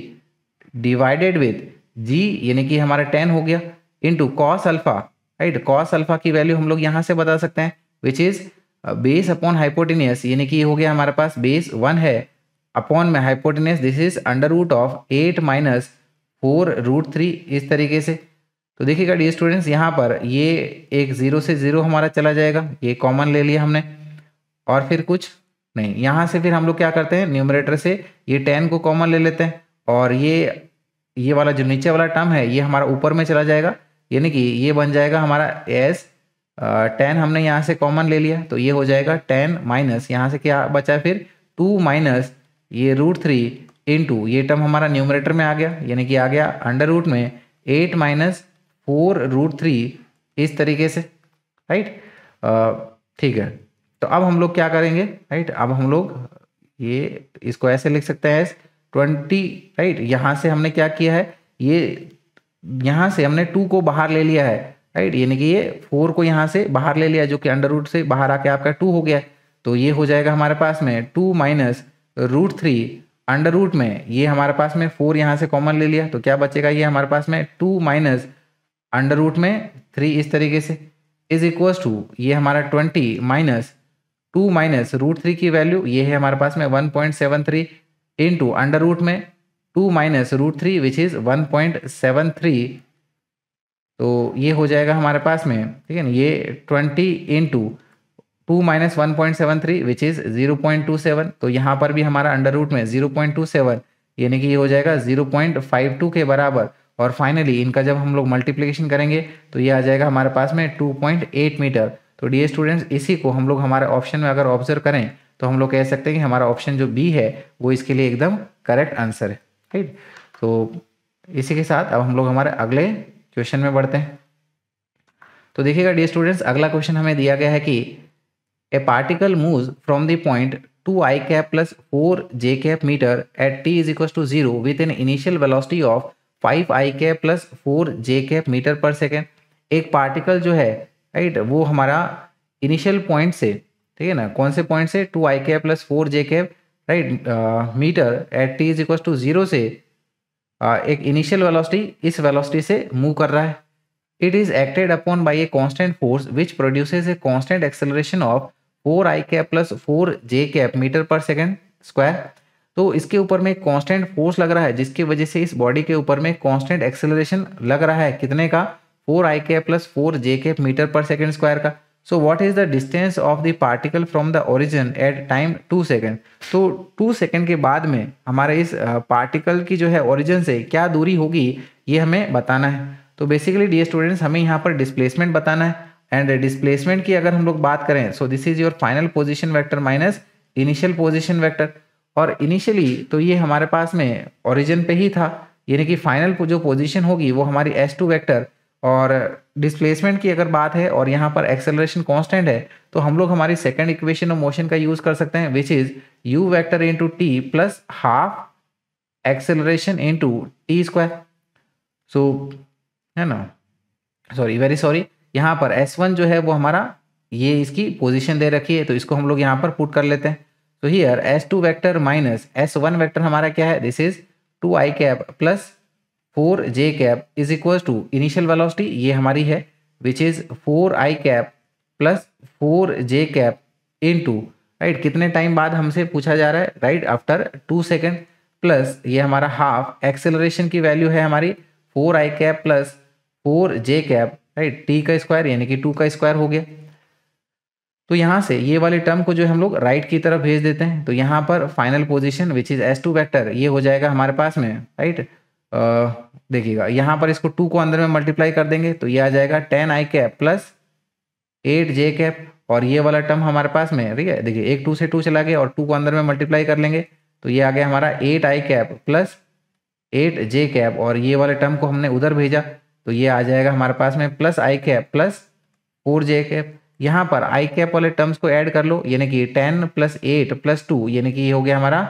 डिवाइडेड विथ g यानी कि हमारा 10 हो गया into cos alpha, right. Cos alpha की वैल्यू हम लोग यहाँ से बता सकते हैं which is base upon hypotenuse, यानी कि ये हो गया हमारे पास बेस 1 है अपॉन में hypotenuse this is under root of 8 minus 4√3, इस तरीके से। तो देखिएगा डियर स्टूडेंट्स, यहाँ पर ये एक 0 से 0 हमारा चला जाएगा, ये कॉमन ले लिया हमने और फिर कुछ नहीं। यहाँ से फिर हम लोग क्या करते हैं, न्यूमरेटर से ये 10 को कॉमन ले लेते हैं और ये वाला जो नीचे वाला टर्म है ये हमारा ऊपर में चला जाएगा, यानी कि ये बन जाएगा हमारा एस 10 हमने यहाँ से कॉमन ले लिया तो ये हो जाएगा 10 माइनस यहाँ से क्या बचा फिर 2 माइनस ये √3 इंटू ये टर्म हमारा न्यूमरेटर में आ गया, यानी कि आ गया अंडर रूट में 8 माइनस 4√3, इस तरीके से, राइट। ठीक है, तो अब हम लोग क्या करेंगे, राइट, अब हम लोग ये इसको ऐसे लिख सकते हैं 20, राइट। यहाँ से हमने क्या किया है, ये यहाँ से हमने 2 को बाहर ले लिया है, राइट, यानी कि ये 4 को यहाँ से बाहर ले लिया जो कि अंडर रूट से बाहर आके आपका 2 हो गया। तो ये हो जाएगा हमारे पास में 2 माइनस √3 अंडर रूट में ये हमारे पास में 4 यहाँ से कॉमन ले लिया तो क्या बचेगा, ये हमारे पास में 2 माइनस अंडर रूट में 3, इस तरीके से इज इक्वल टू ये हमारा 20 माइनस 2 माइनस √3 की वैल्यू ये है हमारे पास में 1.73 इंटू अंडर रूट में 2 माइनस √3 विच इज 1.73। तो ये हो जाएगा हमारे पास में, ठीक है ना, ये 20 इंटू 2 माइनस 1.73 विच इज 0.27। तो यहाँ पर भी हमारा अंडर रूट में 0.27 यानी कि ये हो जाएगा 0.52 के बराबर। और फाइनली इनका जब हम लोग मल्टीप्लिकेशन करेंगे तो ये आ जाएगा हमारे पास में 2.8 मीटर। तो डियर स्टूडेंट्स, इसी को हम लोग हमारे ऑप्शन में अगर ऑब्जर्व करें तो हम लोग कह सकते हैं कि हमारा ऑप्शन जो बी है वो इसके लिए एकदम करेक्ट आंसर है। राइट, तो इसी के साथ अब हम लोग हमारे अगले क्वेश्चन में बढ़ते हैं। तो देखिएगा डियर स्टूडेंट्स, अगला क्वेश्चन हमें दिया गया है कि a particle moves from the point 2i cap plus 4j cap meter at t is equals to 0 with an initial velocity of 5i cap plus 4j cap meter per second। एक particle जो है, right, वो हमारा initial point से, ठीक है ना, कौन से पॉइंट से, 2i cap plus 4j cap, राइट, मीटर एट t is equals to 0 से एक इनिशियल वेलोसिटी, इस वेलोसिटी से मूव कर रहा है। It is acted upon by a constant force which produces a constant acceleration of 4i cap plus 4j cap metre पर सेकेंड स्क्वायर। तो इसके ऊपर में एक कांस्टेंट फोर्स लग रहा है जिसकी वजह से इस बॉडी के ऊपर में कांस्टेंट एक्सेलरेशन लग रहा है, कितने का, 4i cap plus 4j cap metre पर सेकेंड स्क्वायर का। So what is the distance of the particle from the origin at time 2 second. तो 2 सेकेंड के बाद में हमारे इस पार्टिकल की जो है ओरिजिन से क्या दूरी होगी ये हमें बताना है। तो बेसिकली डियर स्टूडेंट्स, हमें यहाँ पर डिस्प्लेसमेंट बताना है। एंड डिस्प्लेसमेंट की अगर हम लोग बात करें, सो this is your final position vector minus initial position vector. और इनिशियली तो ये हमारे पास में ओरिजिन पे ही था, यानी कि फाइनल जो पोजीशन होगी वो हमारी S2 वेक्टर। और डिस्प्लेसमेंट की अगर बात है और यहाँ पर एक्सेलरेशन कांस्टेंट है, तो हम लोग हमारी सेकंड इक्वेशन ऑफ मोशन का यूज कर सकते हैं, which is u vector into t plus half acceleration into t square. So है ना, सॉरी, वेरी सॉरी, यहाँ पर S1 जो है वो हमारा ये इसकी पोजीशन दे रखी है, तो इसको हम लोग यहाँ पर पुट कर लेते हैं। तो here S2 vector minus S1 vector हमारा क्या है, this is 2i cap plus 4j cap is equal to initial velocity, ये हमारी है, which is 4i cap plus 4j cap into, right, कितने टाइम बाद हमसे पूछा जा रहा है, राइट, आफ्टर 2 सेकेंड, प्लस ये हमारा हाफ एक्सेलरेशन की वैल्यू है हमारी 4i cap plus 4j cap, right, t का स्क्वायर यानी कि 2 का स्क्वायर हो गया। तो यहाँ से ये वाले टर्म को जो हम लोग राइट की तरफ भेज देते हैं, तो यहाँ पर final position which is S2 vector ये हो जाएगा हमारे पास में, राइट। देखिएगा यहाँ पर इसको 2 को अंदर में मल्टीप्लाई कर देंगे तो ये आ जाएगा 10i cap plus 8j cap, और ये वाला टर्म हमारे पास में, ठीक है, देखिए एक 2 से 2 चला गया और 2 को अंदर में मल्टीप्लाई कर लेंगे तो ये आ गया हमारा 8i cap plus 8j cap, और ये वाले टर्म को हमने उधर भेजा तो ये आ जाएगा हमारे पास में plus i cap plus 4j cap. यहाँ पर i कैप वाले टर्म्स को ऐड कर लो, यानी कि 10 प्लस 8 प्लस 2 यानी कि ये हो गया हमारा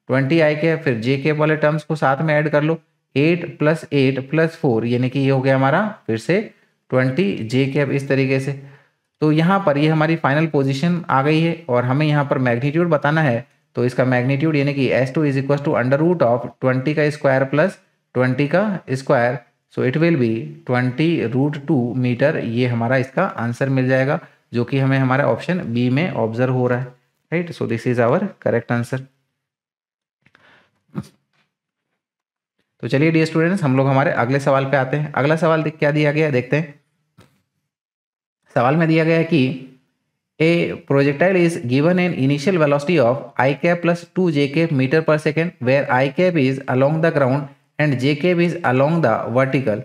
20i कैप। फिर j कैप वाले टर्म्स को साथ में ऐड कर लो, 8 प्लस 8 प्लस 4 यानी कि ये हो गया हमारा फिर से 20j कैप, इस तरीके से। तो यहाँ पर ये हमारी फाइनल पोजीशन आ गई है और हमें यहाँ पर मैग्नीट्यूड बताना है, तो इसका मैग्नीट्यूड यानी कि S2 is equal to under root of 20 का स्क्वायर प्लस 20 का square, so it will be 20√2 metre, ये हमारा इसका आंसर मिल जाएगा जो कि हमें हमारा ऑप्शन बी में ऑब्जर्व हो रहा है, right. So this is our correct answer. तो चलिए डियर स्टूडेंट्स, हम लोग हमारे अगले सवाल पे आते हैं। अगला सवाल क्या दिया गया है देखते हैं। सवाल में दिया गया है कि a projectile is given an initial velocity of i cap plus 2j cap metre पर second where i cap is along the ground and j cap is along the vertical.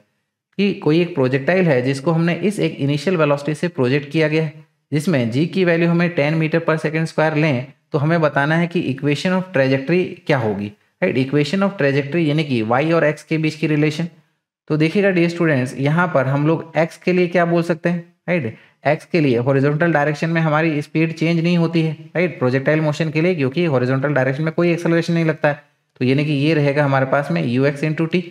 कि कोई एक प्रोजेक्टाइल है जिसको हमने इस एक इनिशियल वेलोसिटी से प्रोजेक्ट किया गया है, जिसमें g की वैल्यू हमें 10 मीटर पर सेकेंड स्क्वायर लें, तो हमें बताना है कि इक्वेशन ऑफ ट्रेजेक्ट्री क्या होगी, राइट। इक्वेशन ऑफ ट्रेजेक्ट्री यानी कि y और x के बीच की रिलेशन। तो देखिएगा डियर स्टूडेंट्स, यहाँ पर हम लोग x के लिए क्या बोल सकते हैं, राइट। x के लिए हॉरिजॉन्टल डायरेक्शन में हमारी स्पीड चेंज नहीं होती है, राइट, प्रोजेक्टाइल मोशन के लिए, क्योंकि हॉरिजॉन्टल डायरेक्शन में कोई एक्सेलरेशन नहीं लगता है। तो यानी कि ये रहेगा हमारे पास में ux इंटू टी।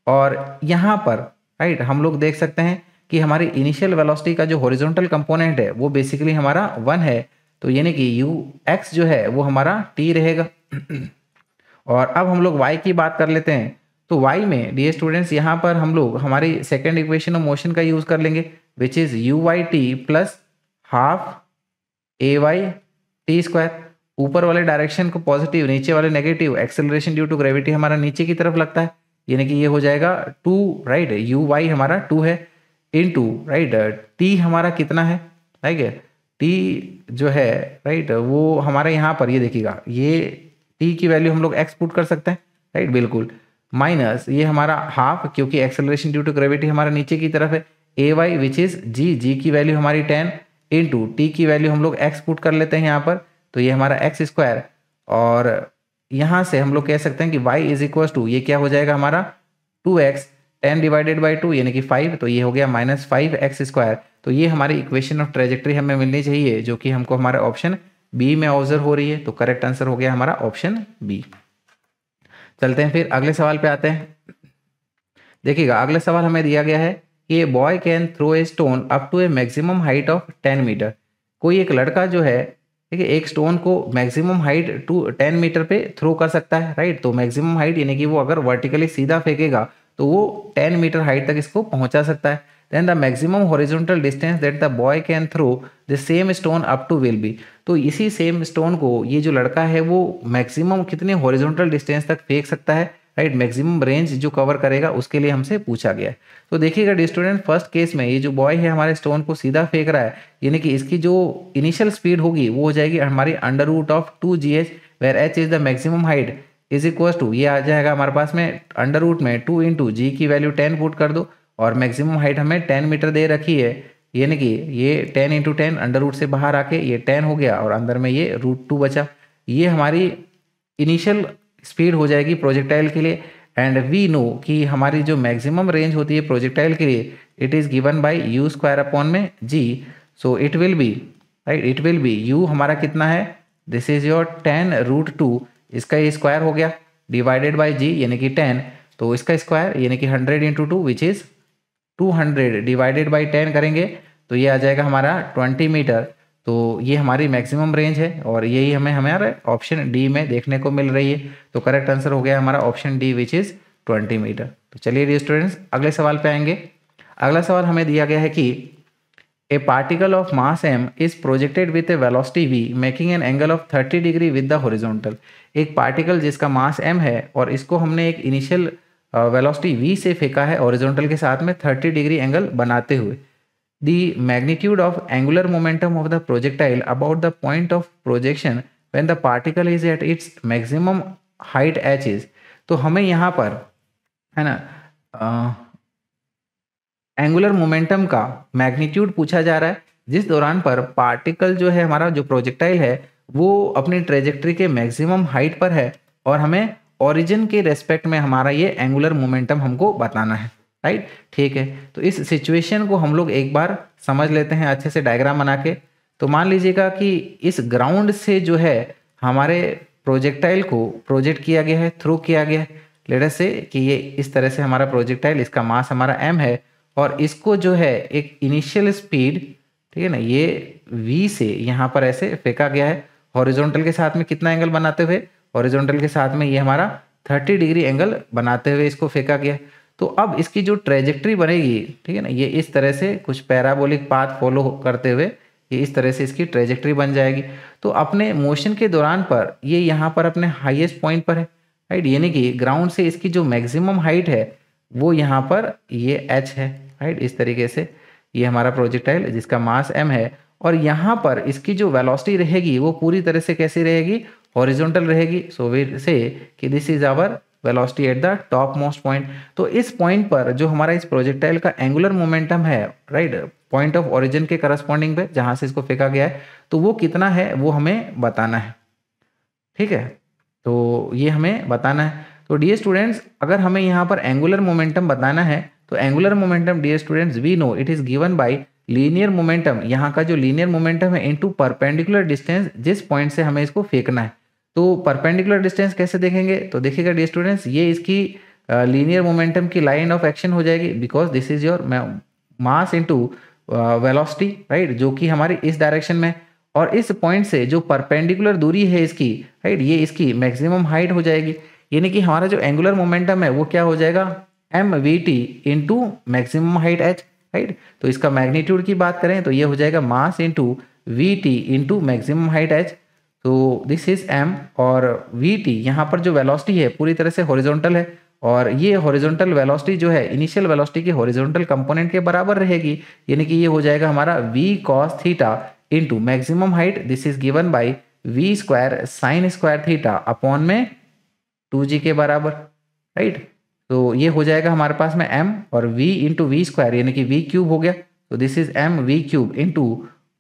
और यहाँ पर, राइट, हम लोग देख सकते हैं कि हमारी इनिशियल वेलोसिटी का जो हॉरिजॉन्टल कंपोनेंट है वो बेसिकली हमारा 1 है, तो यानी कि ux जो है वो हमारा t रहेगा। और अब हम लोग y की बात कर लेते हैं। तो y में डियर स्टूडेंट्स यहाँ पर हम लोग हमारी सेकेंड इक्वेशन ऑफ मोशन का यूज कर लेंगे, which is uy_t plus half ay t square. ऊपर वाले डायरेक्शन को पॉजिटिव, नीचे वाले negative, acceleration due to gravity हमारा नीचे की तरफ लगता है, यानी कि ये हो जाएगा 2, राइट, uy हमारा 2 है इनटू, राइट, t हमारा कितना है, ठीक है, t जो है, राइट, वो हमारे यहाँ पर ये देखिएगा, ये t की वैल्यू हम लोग x पुट कर सकते हैं, राइट, बिल्कुल, माइनस ये हमारा हाफ, क्योंकि एक्सेलरेशन ड्यू टू ग्रेविटी हमारा नीचे की तरफ है, ए वाई विच इज जी की वैल्यू हमारी 10 इंटू टी की वैल्यू हम लोग एक्स पुट कर लेते हैं यहाँ पर, तो ये हमारा एक्स स्क्वायर, और यहाँ से हम लोग कह सकते हैं कि y इज इक्वल टू ये क्या हो जाएगा हमारा 2x 10 डिवाइडेड बाई 2 यानी कि 5, तो ये हो गया -5x²। तो ये हमारी इक्वेशन ऑफ ट्रेजेक्ट्री हमें मिलनी चाहिए, जो कि हमको हमारे ऑप्शन बी में ऑब्जर्व हो रही है। तो करेक्ट आंसर हो गया हमारा ऑप्शन बी। चलते हैं फिर अगले सवाल पे आते हैं। देखिएगा अगला सवाल हमें दिया गया है कि a boy can throw a stone up to a maximum height of 10 metre. कोई एक लड़का जो है, ठीक है, एक स्टोन को मैक्सिमम हाइट 10 मीटर पे थ्रो कर सकता है, राइट। तो मैक्सिमम हाइट यानी कि वो अगर वर्टिकली सीधा फेंकेगा तो वो 10 मीटर हाइट तक इसको पहुंचा सकता है। Then the maximum horizontal distance that the boy can throw the same stone up to will be. तो इसी सेम स्टोन को ये जो लड़का है वो मैक्सिमम कितने हॉरिजॉन्टल डिस्टेंस तक फेंक सकता है, राइट। मैक्सिमम रेंज जो कवर करेगा उसके लिए हमसे पूछा गया है। तो देखिएगा डी स्टूडेंट, फर्स्ट केस में ये जो बॉय है हमारे स्टोन को सीधा फेंक रहा है, यानी कि इसकी जो इनिशियल स्पीड होगी वो हो जाएगी हमारी under root of 2gh, where h is the maximum height, is equal to ये आ जाएगा हमारे पास में अंडर रूट में 2 इंटू जी की वैल्यू 10 पुट कर दो, और मैक्सिमम हाइट हमें 10 मीटर दे रखी है, यानी कि ये 10 इंटू 10 अंडर रूट से बाहर आके ये 10 हो गया और अंदर में ये √2 बचा। ये हमारी इनिशियल स्पीड हो जाएगी प्रोजेक्टाइल के लिए। एंड वी नो कि हमारी जो मैक्सिमम रेंज होती है प्रोजेक्टाइल के लिए, it is given by u square upon में g. So it will be, right, it will be u हमारा कितना है, दिस इज योर 10√2, इसका ये स्क्वायर हो गया, डिवाइडेड बाय जी यानी कि 10, तो इसका स्क्वायर यानी कि 100 into 2 which is 200 divided by 10 करेंगे तो ये आ जाएगा हमारा 20 मीटर। तो ये हमारी मैक्सिमम रेंज है और यही हमें हमारे ऑप्शन डी में देखने को मिल रही है। तो करेक्ट आंसर हो गया हमारा option D which is 20 metre. तो चलिए डियर स्टूडेंट्स अगले सवाल पे आएंगे। अगला सवाल हमें दिया गया है कि a particle of mass m is projected with a velocity v making an angle of 30 degree with the horizontal. एक पार्टिकल जिसका मास m है और इसको हमने एक इनिशियल वेलोसिटी v से फेंका है हॉरिजॉन्टल के साथ में 30 डिग्री एंगल बनाते हुए। The magnitude of angular momentum of the projectile about the point of projection when the particle is at its maximum height h is. तो हमें यहाँ पर है ना एंगुलर मोमेंटम का मैग्नीट्यूड पूछा जा रहा है, जिस दौरान पर पार्टिकल जो है हमारा जो प्रोजेक्टाइल है वो अपनी ट्रेजेक्ट्री के मैक्सिमम हाइट पर है और हमें ओरिजिन के रेस्पेक्ट में हमारा ये एंगुलर मोमेंटम हमको बताना है, राइट। ठीक है, तो इस सिचुएशन को हम लोग एक बार समझ लेते हैं अच्छे से डायग्राम बना के। तो मान लीजिएगा कि इस ग्राउंड से जो है हमारे प्रोजेक्टाइल को प्रोजेक्ट किया गया है, थ्रो किया गया है। लेट अस से कि ये इस तरह से हमारा प्रोजेक्टाइल, इसका मास हमारा m है और इसको जो है एक इनिशियल स्पीड, ठीक है ना, ये v से यहाँ पर ऐसे फेंका गया है हॉरिजॉन्टल के साथ में कितना एंगल बनाते हुए, हॉरिजॉन्टल के साथ में ये हमारा 30 डिग्री एंगल बनाते हुए इसको फेंका गया। तो अब इसकी जो ट्रेजेक्ट्री बनेगी, ठीक है ना, ये इस तरह से कुछ पैराबोलिक पाथ फॉलो करते हुए ये इस तरह से इसकी ट्रेजेक्ट्री बन जाएगी। तो अपने मोशन के दौरान पर ये यहाँ पर अपने हाईएस्ट पॉइंट पर है, राइट, यानी कि ग्राउंड से इसकी जो मैक्सिमम हाइट है वो यहाँ पर ये h है, राइट। इस तरीके से ये हमारा प्रोजेक्टाइल जिसका मास m है और यहाँ पर इसकी जो वेलोसिटी रहेगी वो पूरी तरह से कैसी रहेगी, हॉरिजॉन्टल रहेगी। सो वी से कि this is our velocity at the top most point. तो इस पॉइंट पर जो हमारा इस प्रोजेक्टाइल का एंगुलर मोमेंटम है, राइट, पॉइंट ऑफ ओरिजिन के करस्पॉन्डिंग पे जहाँ से इसको फेंका गया है, तो वो कितना है वो हमें बताना है, ठीक है। तो ये हमें बताना है। तो डियर स्टूडेंट्स अगर हमें यहाँ पर एंगुलर मोमेंटम बताना है तो angular momentum dear students we know it is given by linear momentum, यहाँ का जो लीनियर मोमेंटम है इनटू परपेंडिकुलर डिस्टेंस जिस पॉइंट से हमें इसको फेंकना है। तो परपेंडिकुलर डिस्टेंस कैसे देखेंगे, तो देखिएगा डियर स्टूडेंट्स ये इसकी लीनियर मोमेंटम की लाइन ऑफ एक्शन हो जाएगी, because this is your mass into velocity, right, जो कि हमारी इस डायरेक्शन में, और इस पॉइंट से जो परपेंडिकुलर दूरी है इसकी, राइट, ये इसकी मैक्सिमम हाइट हो जाएगी। यानी कि हमारा जो एंगुलर मोमेंटम है वो क्या हो जाएगा, mvt into maximum height h, right. तो इसका मैग्नीट्यूड की बात करें तो ये हो जाएगा mass into vt into maximum height h। तो दिस इज m और vt यहाँ पर जो वेलोसिटी है पूरी तरह से हॉरिजॉन्टल है और ये हॉरिजॉन्टल वेलोसिटी जो है इनिशियल वेलोसिटी के हॉरिजॉन्टल कंपोनेंट के बराबर रहेगी, यानी कि ये हो जाएगा हमारा v cos theta into maximum height, this is given by v square sine square theta upon में 2g के बराबर, राइट। तो ये हो जाएगा हमारे पास में m और v इंटू वी स्क्वायर यानी कि v क्यूब हो गया, तो this is m v cube into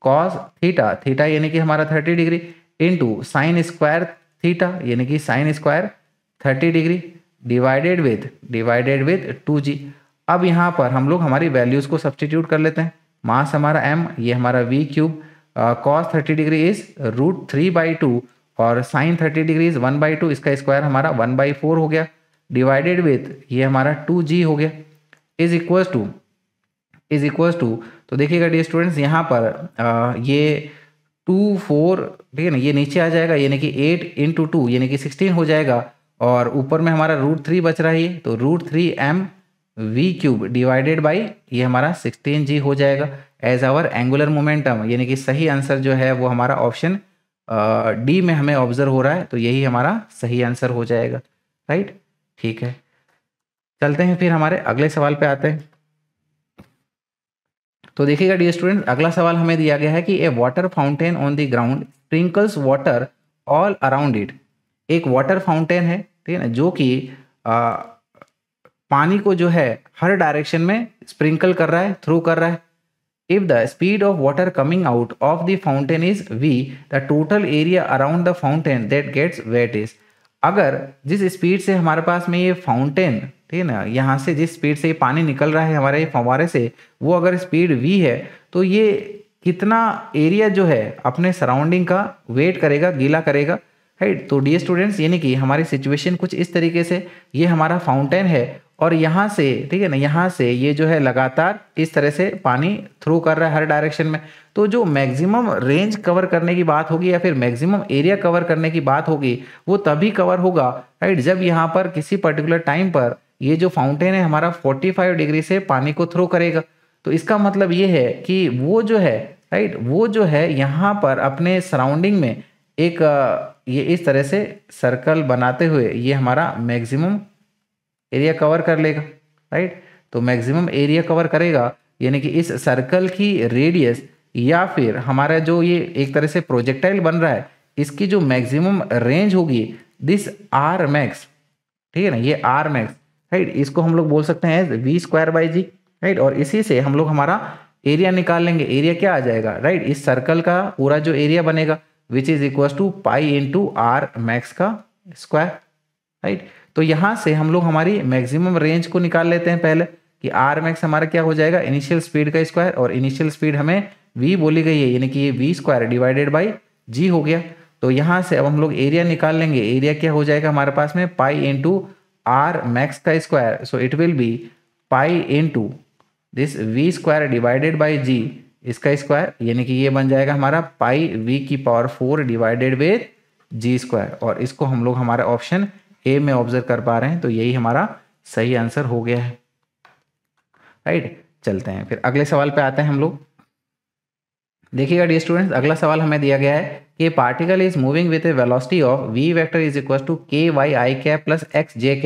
cos theta, theta यानी कि हमारा 30 degree, into sine square theta यानी कि sine square 30 degree, divided with 2g। अब यहाँ पर हम लोग हमारी वैल्यूज़ को सब्सटीट्यूट कर लेते हैं। मास हमारा m, ये हमारा v cube, cos 30 degree is √3/2 और साइन 30 डिग्री इज 1/2, इसका स्क्वायर हमारा 1/4 हो गया, डिवाइडेड विथ ये हमारा 2g हो गया, इज इक्वल्स टू तो देखिएगा डियर स्टूडेंट्स यहाँ पर ये 2 4 ठीक है ना, ये नीचे आ जाएगा यानी कि 8 इंटू 2 यानी कि 16 हो जाएगा, और ऊपर में हमारा √3 बच रहा है, तो √3m v cube divided by ये हमारा 16g हो जाएगा एज आवर एंगुलर मोमेंटम, यानी कि सही आंसर जो है वो हमारा ऑप्शन डी में हमें ऑब्जर्व हो रहा है, तो यही हमारा सही आंसर हो जाएगा, राइट। ठीक है, चलते हैं फिर हमारे अगले सवाल पे आते हैं। तो देखिएगा डियर स्टूडेंट, अगला सवाल हमें दिया गया है कि a water fountain on the ground sprinkles water all around it. एक वाटर फाउंटेन है, ठीक है ना, जो कि पानी को जो है हर डायरेक्शन में स्प्रिंकल कर रहा है, थ्रू कर रहा है। If the speed of water coming out of the fountain is v, the total area around the fountain that gets wet is. अगर जिस स्पीड से हमारे पास में ये फाउंटेन, ठीक है ना, यहाँ से जिस स्पीड से ये पानी निकल रहा है हमारे फव्वारे से, वो अगर स्पीड v है, तो ये कितना एरिया जो है अपने सराउंडिंग का वेट करेगा, गीला करेगा, राइट। तो डियर स्टूडेंट्स, यानी कि हमारी सिचुएशन कुछ इस तरीके से, ये हमारा फाउंटेन है और यहाँ से, ठीक है ना, यहाँ से ये जो है लगातार इस तरह से पानी थ्रू कर रहा है हर डायरेक्शन में। तो जो मैक्सिमम रेंज कवर करने की बात होगी या फिर मैक्सिमम एरिया कवर करने की बात होगी, वो तभी कवर होगा, राइट, जब यहाँ पर किसी पर्टिकुलर टाइम पर ये जो फाउंटेन है हमारा 45 डिग्री से पानी को थ्रो करेगा। तो इसका मतलब ये है कि वो जो है, राइट, वो जो है यहाँ पर अपने सराउंडिंग में एक ये इस तरह से सर्कल बनाते हुए ये हमारा मैक्सिमम एरिया कवर कर लेगा, राइट। तो मैक्सिमम एरिया कवर करेगा यानी कि इस सर्कल की रेडियस या फिर हमारा जो ये एक तरह से प्रोजेक्टाइल बन रहा है, इसकी जो मैक्सिमम रेंज होगी, दिस आर मैक्स, ठीक है ना, ये आर मैक्स, राइट, इसको हम लोग बोल सकते हैं v²/g, राइट। और इसी से हम लोग हमारा एरिया निकाल लेंगे। एरिया क्या आ जाएगा, राइट, इस सर्कल का पूरा जो एरिया बनेगा which is equal to pi into R max का स्क्वायर, राइट। तो यहाँ से हम लोग हमारी मैक्सिमम रेंज को निकाल लेते हैं पहले, कि आर मैक्स हमारा क्या हो जाएगा, इनिशियल स्पीड का स्क्वायर, और इनिशियल स्पीड हमें v बोली गई है यानी कि ये v² डिवाइडेड बाई g हो गया। तो यहाँ से अब हम लोग एरिया निकाल लेंगे। एरिया क्या हो जाएगा हमारे पास में, पाई इंटू आर मैक्स का square, so it will B pi into this v² divided by g, इसका स्क्वायर, यानी कि ये बन जाएगा हमारा पाई v⁴ डिवाइडेड विथ g²। और इसको हम लोग हमारा ऑप्शन ए में ऑब्जर्व कर पा रहे हैं, तो यही हमारा सही आंसर हो गया है, राइट। चलते हैं फिर अगले सवाल पे आते हैं हम लोग। देखिएगा डियर स्टूडेंट्स, अगला सवाल हमें दिया गया है कि particle is moving with a velocity of v vector is equal to k(y(i) plus xj)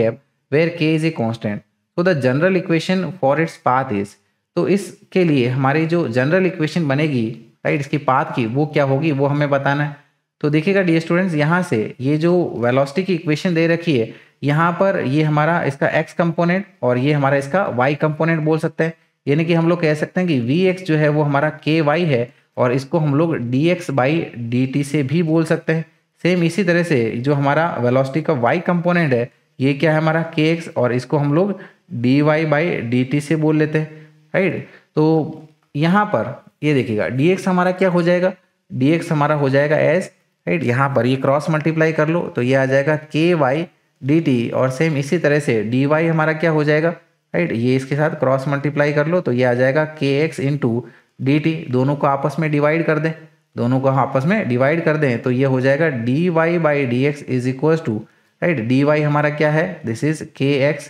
where k is a constant, तो the general equation for its path is. तो इसके लिए हमारी जो जनरल इक्वेशन बनेगी, राइट, इसकी पाथ की, वो क्या होगी, वो हमें बताना है। तो देखिएगा डियर स्टूडेंट्स, यहाँ से ये जो वेलोसिटी की इक्वेशन दे रखी है, यहाँ पर ये हमारा इसका x कंपोनेंट और ये हमारा इसका y कंपोनेंट बोल सकते हैं, यानी कि हम लोग कह सकते हैं कि vx जो है वो हमारा ky है, और इसको हम लोग dx/dt से भी बोल सकते हैं। सेम इसी तरह से जो हमारा वेलोसिटी का y कंपोनेंट है, ये क्या है हमारा kx, और इसको हम लोग dy/dt से बोल लेते हैं, राइट। तो यहाँ पर ये देखिएगा dx हमारा क्या हो जाएगा, dx हमारा हो जाएगा एज, राइट, यहाँ पर ये क्रॉस मल्टीप्लाई कर लो तो ये आ जाएगा ky/dt, और सेम इसी तरह से dy हमारा क्या हो जाएगा, राइट, ये इसके साथ क्रॉस मल्टीप्लाई कर लो तो ये आ जाएगा kx इंटू dt। दोनों को आपस में डिवाइड कर दें, दोनों को आपस में डिवाइड कर दें तो ये हो जाएगा dy/dx is equal to, right, dy हमारा क्या है, this is kx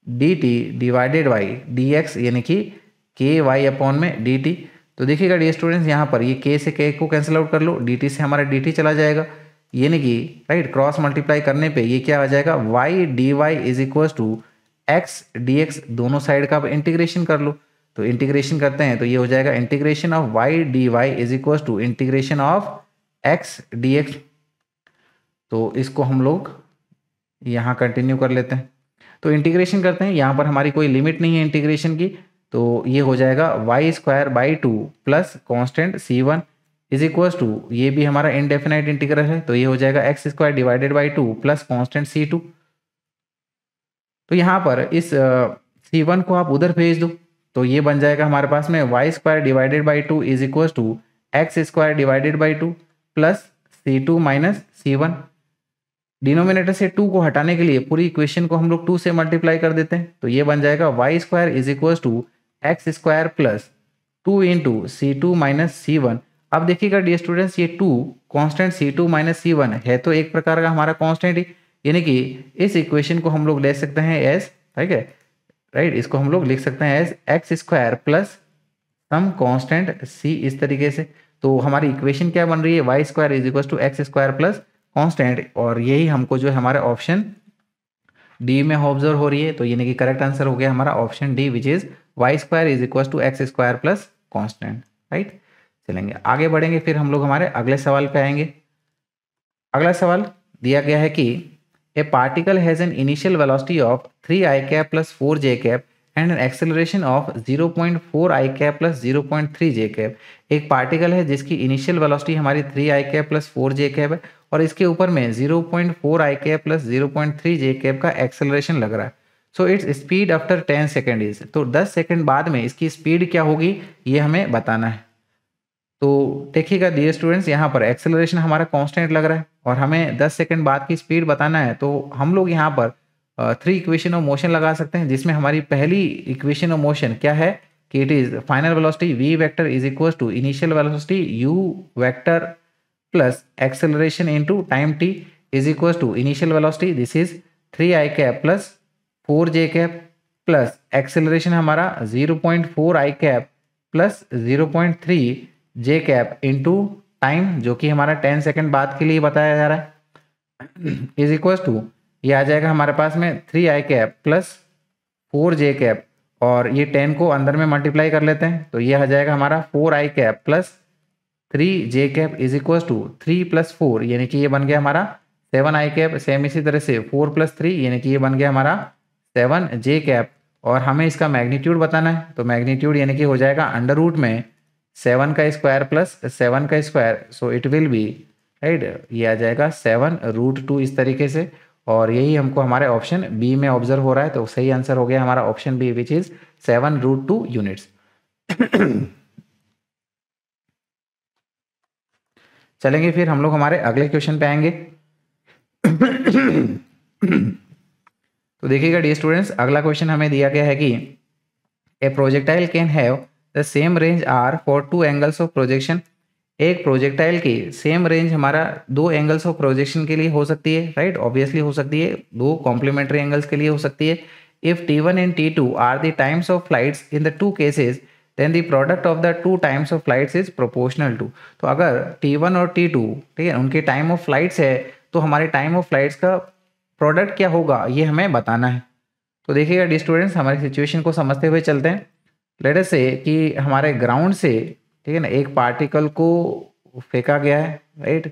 dt divided by dx, यानी कि ky/dt। तो देखिएगा डियर स्टूडेंट्स, यहाँ पर ये k से k को कैंसिल आउट कर लो, dt से हमारा dt चला जाएगा, यानी कि, राइट, क्रॉस मल्टीप्लाई करने पे ये क्या आ जाएगा, y dy is equal to x dx, दोनों साइड का अब इंटीग्रेशन कर लो। तो इंटीग्रेशन करते हैं तो ये हो जाएगा integration of y dy is equal to integration of x dx। तो इसको हम लोग यहाँ कंटिन्यू कर लेते हैं। तो इंटीग्रेशन करते हैं, यहाँ पर हमारी कोई लिमिट नहीं है इंटीग्रेशन की, तो ये हो जाएगा y²/2 plus constant c1 is equal to, ये भी हमारा इनडेफिनाइट इंटीग्रल है, तो ये हो जाएगा x² divided by 2 plus constant c2। तो यहाँ पर इस c1 को आप उधर भेज दो, तो ये बन जाएगा हमारे पास में y² divided by 2 is equal to x² divided by 2 plus c2 minus c1। Denominator से 2 को हटाने के लिए पूरी इक्वेशन को हम लोग 2 से मल्टीप्लाई कर देते हैं, तो ये बन जाएगा y² is equal to x² plus 2 into c2 minus c1। अब देखिएगा डियर स्टूडेंट्स, ये 2 कांस्टेंट c2 माइनस c1 है तो एक प्रकार का हमारा कांस्टेंट ही, यानी कि इस इक्वेशन को हम लोग ले सकते हैं एज, ठीक है राइट, इसको हम लोग लिख सकते हैं as x² plus some constant c, इस तरीके से। तो हमारी इक्वेशन क्या बन रही है, y² is equal to x² plus constant, और यही हमको जो है हमारे ऑप्शन डी में ऑब्जर्व हो रही है, तो यानी कि करेक्ट आंसर हो गया हमारा option D which is y² is equal to x² plus constant, right. चलेंगे आगे बढ़ेंगे, फिर हम लोग हमारे अगले सवाल पे आएंगे। अगला सवाल दिया गया है कि a particle has an initial velocity of 3i plus 4j and an acceleration of 0.4i plus 0.3j। एक पार्टिकल है जिसकी इनिशियल वेलोसिटी हमारी 3i प्लस 4j है, और इसके ऊपर में 0.4i प्लस 0.3j का एक्सेलरेशन लग रहा है। So its speed after 10 second is, तो 10 सेकेंड बाद में इसकी स्पीड क्या होगी ये हमें बताना है। तो देखिएगा डियर स्टूडेंट्स, यहाँ पर एक्सेलरेशन हमारा कांस्टेंट लग रहा है और हमें 10 सेकंड बाद की स्पीड बताना है, तो हम लोग यहाँ पर 3 इक्वेशन ऑफ मोशन लगा सकते हैं, जिसमें हमारी पहली इक्वेशन ऑफ मोशन क्या है कि it is final velocity v vector is equal to initial velocity u vector plus acceleration into time t is equal to initial velocity this is 3i plus 4j plus acceleration हमारा 0.4i plus 0.3j into time, जो कि हमारा 10 second बाद के लिए बताया जा रहा है, इज इक्वल टू ये आ जाएगा हमारे पास में 3i प्लस 4j, और ये 10 को अंदर में मल्टीप्लाई कर लेते हैं, तो ये आ जाएगा हमारा 4i plus 3j is equal to 3 plus 4, यानी कि ये बन गया हमारा 7i। सेम इसी तरह से 4 प्लस 3 यानी कि ये बन गया हमारा 7j, और हमें इसका मैग्नीट्यूड बताना है, तो मैग्नीट्यूड यानी कि हो जाएगा अंडर रूट में 7 का स्क्वायर प्लस 7 का square, so it will be right, ये आ जाएगा 7√2 इस तरीके से, और यही हमको हमारे ऑप्शन बी में ऑब्जर्व हो रहा है, तो सही आंसर हो गया हमारा option B which is 7√2 units. चलेंगे फिर हम लोग हमारे अगले क्वेश्चन पे आएंगे। तो देखिएगा डियर स्टूडेंट्स, अगला क्वेश्चन हमें दिया गया है कि a projectile can have the same range R for 2 angles of projection. एक प्रोजेक्टाइल की सेम रेंज हमारा 2 एंगल्स ऑफ प्रोजेक्शन के लिए हो सकती है, राइट, ऑब्वियसली हो सकती है, 2 कॉम्प्लीमेंट्री एंगल्स के लिए हो सकती है। If t1 and t2 are the times of flights in the 2 cases then the product of the 2 times of flights is proportional to. तो अगर t1 और t2 ठीक है उनके टाइम ऑफ फ्लाइट्स है, तो हमारे टाइम ऑफ फ्लाइट्स का प्रोडक्ट क्या होगा ये हमें बताना है। तो देखिएगा डियर स्टूडेंट्स, हमारी सिचुएशन को समझते हुए चलते हैं। लेट अस से कि हमारे ग्राउंड से ठीक है ना एक पार्टिकल को फेंका गया है, राइट,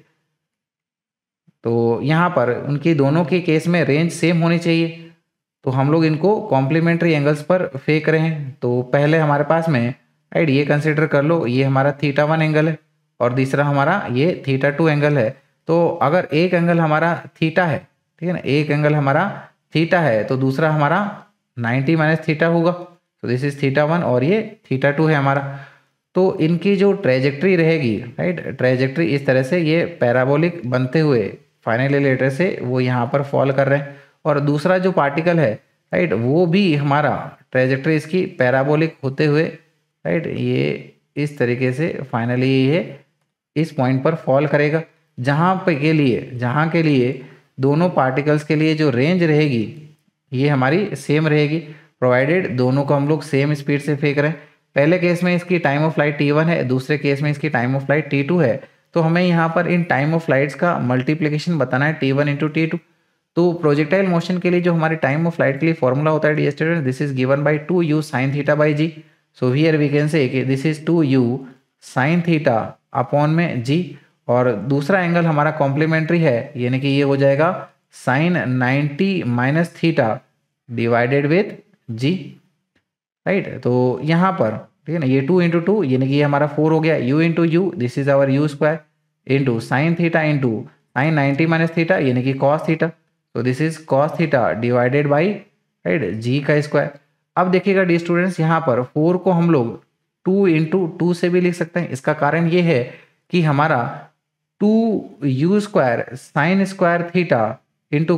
तो यहाँ पर उनकी दोनों के केस में रेंज सेम होनी चाहिए, तो हम लोग इनको कॉम्प्लीमेंट्री एंगल्स पर फेंक रहे हैं। तो पहले हमारे पास में राइट ये कंसिडर कर लो, ये हमारा θ1 एंगल है और दूसरा हमारा ये θ2 एंगल है। तो अगर एक एंगल हमारा थीटा है, ठीक है ना, एक एंगल हमारा थीटा है, तो दूसरा हमारा 90 माइनस थीटा होगा, तो दिस इज θ1 और ये θ2 है हमारा। तो इनकी जो ट्रेजेक्ट्री रहेगी, राइट, ट्रेजेक्ट्री इस तरह से ये पैराबोलिक बनते हुए फाइनली लेटर से वो यहाँ पर फॉल कर रहे हैं, और दूसरा जो पार्टिकल है राइट वो भी हमारा ट्रेजेक्ट्री इसकी पैराबोलिक होते हुए राइट ये इस तरीके से फाइनली ये इस पॉइंट पर फॉल करेगा, जहाँ के लिए दोनों पार्टिकल्स के लिए जो रेंज रहेगी ये हमारी सेम रहेगी, प्रोवाइडेड दोनों को हम लोग सेम स्पीड से फेंक रहे हैं। पहले केस में इसकी टाइम ऑफ फ्लाइट t1 है, दूसरे केस में इसकी टाइम ऑफ फ्लाइट t2 है, तो हमें यहाँ पर इन टाइम ऑफ फ्लाइट्स का मल्टीप्लिकेशन बताना है t1 इंटू t2। तो प्रोजेक्टाइल मोशन के लिए जो हमारी टाइम ऑफ फ्लाइट के लिए फॉर्मूला होता है dear student, this is given by 2u sin theta by g। So here we can say this is 2u sin theta upon में g, और दूसरा एंगल हमारा कॉम्प्लीमेंट्री है यानी कि ये हो जाएगा sine 90 minus theta divided with G, right. तो यहाँ पर ठीक है ना, ये 2 इंटू 2 यानी कि ये हमारा 4 हो गया, u into u this is our u square into sine theta into sine 90 minus theta यानी कि कॉस थीटा, तो this is cos theta divided by right g का स्क्वायर। अब देखिएगा डी स्टूडेंट्स, यहाँ पर 4 को हम लोग 2 इंटू 2 से भी लिख सकते हैं। इसका कारण ये है कि हमारा 2u square sine square theta into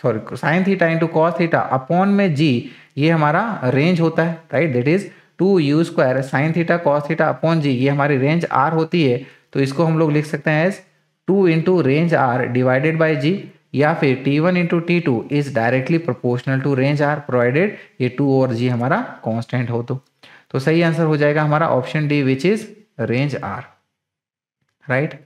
sorry sine theta into cos theta upon में जी, ये हमारा रेंज होता है, right. That is 2u square sine theta cos theta upon g, ये हमारी रेंज r होती है। तो इसको हम लोग लिख सकते हैं as 2 into range r divided by g, या फिर t1 into t2 is directly proportional to range r provided ये 2 और g हमारा कांस्टेंट हो। तो सही आंसर हो जाएगा हमारा option D which is range r, right.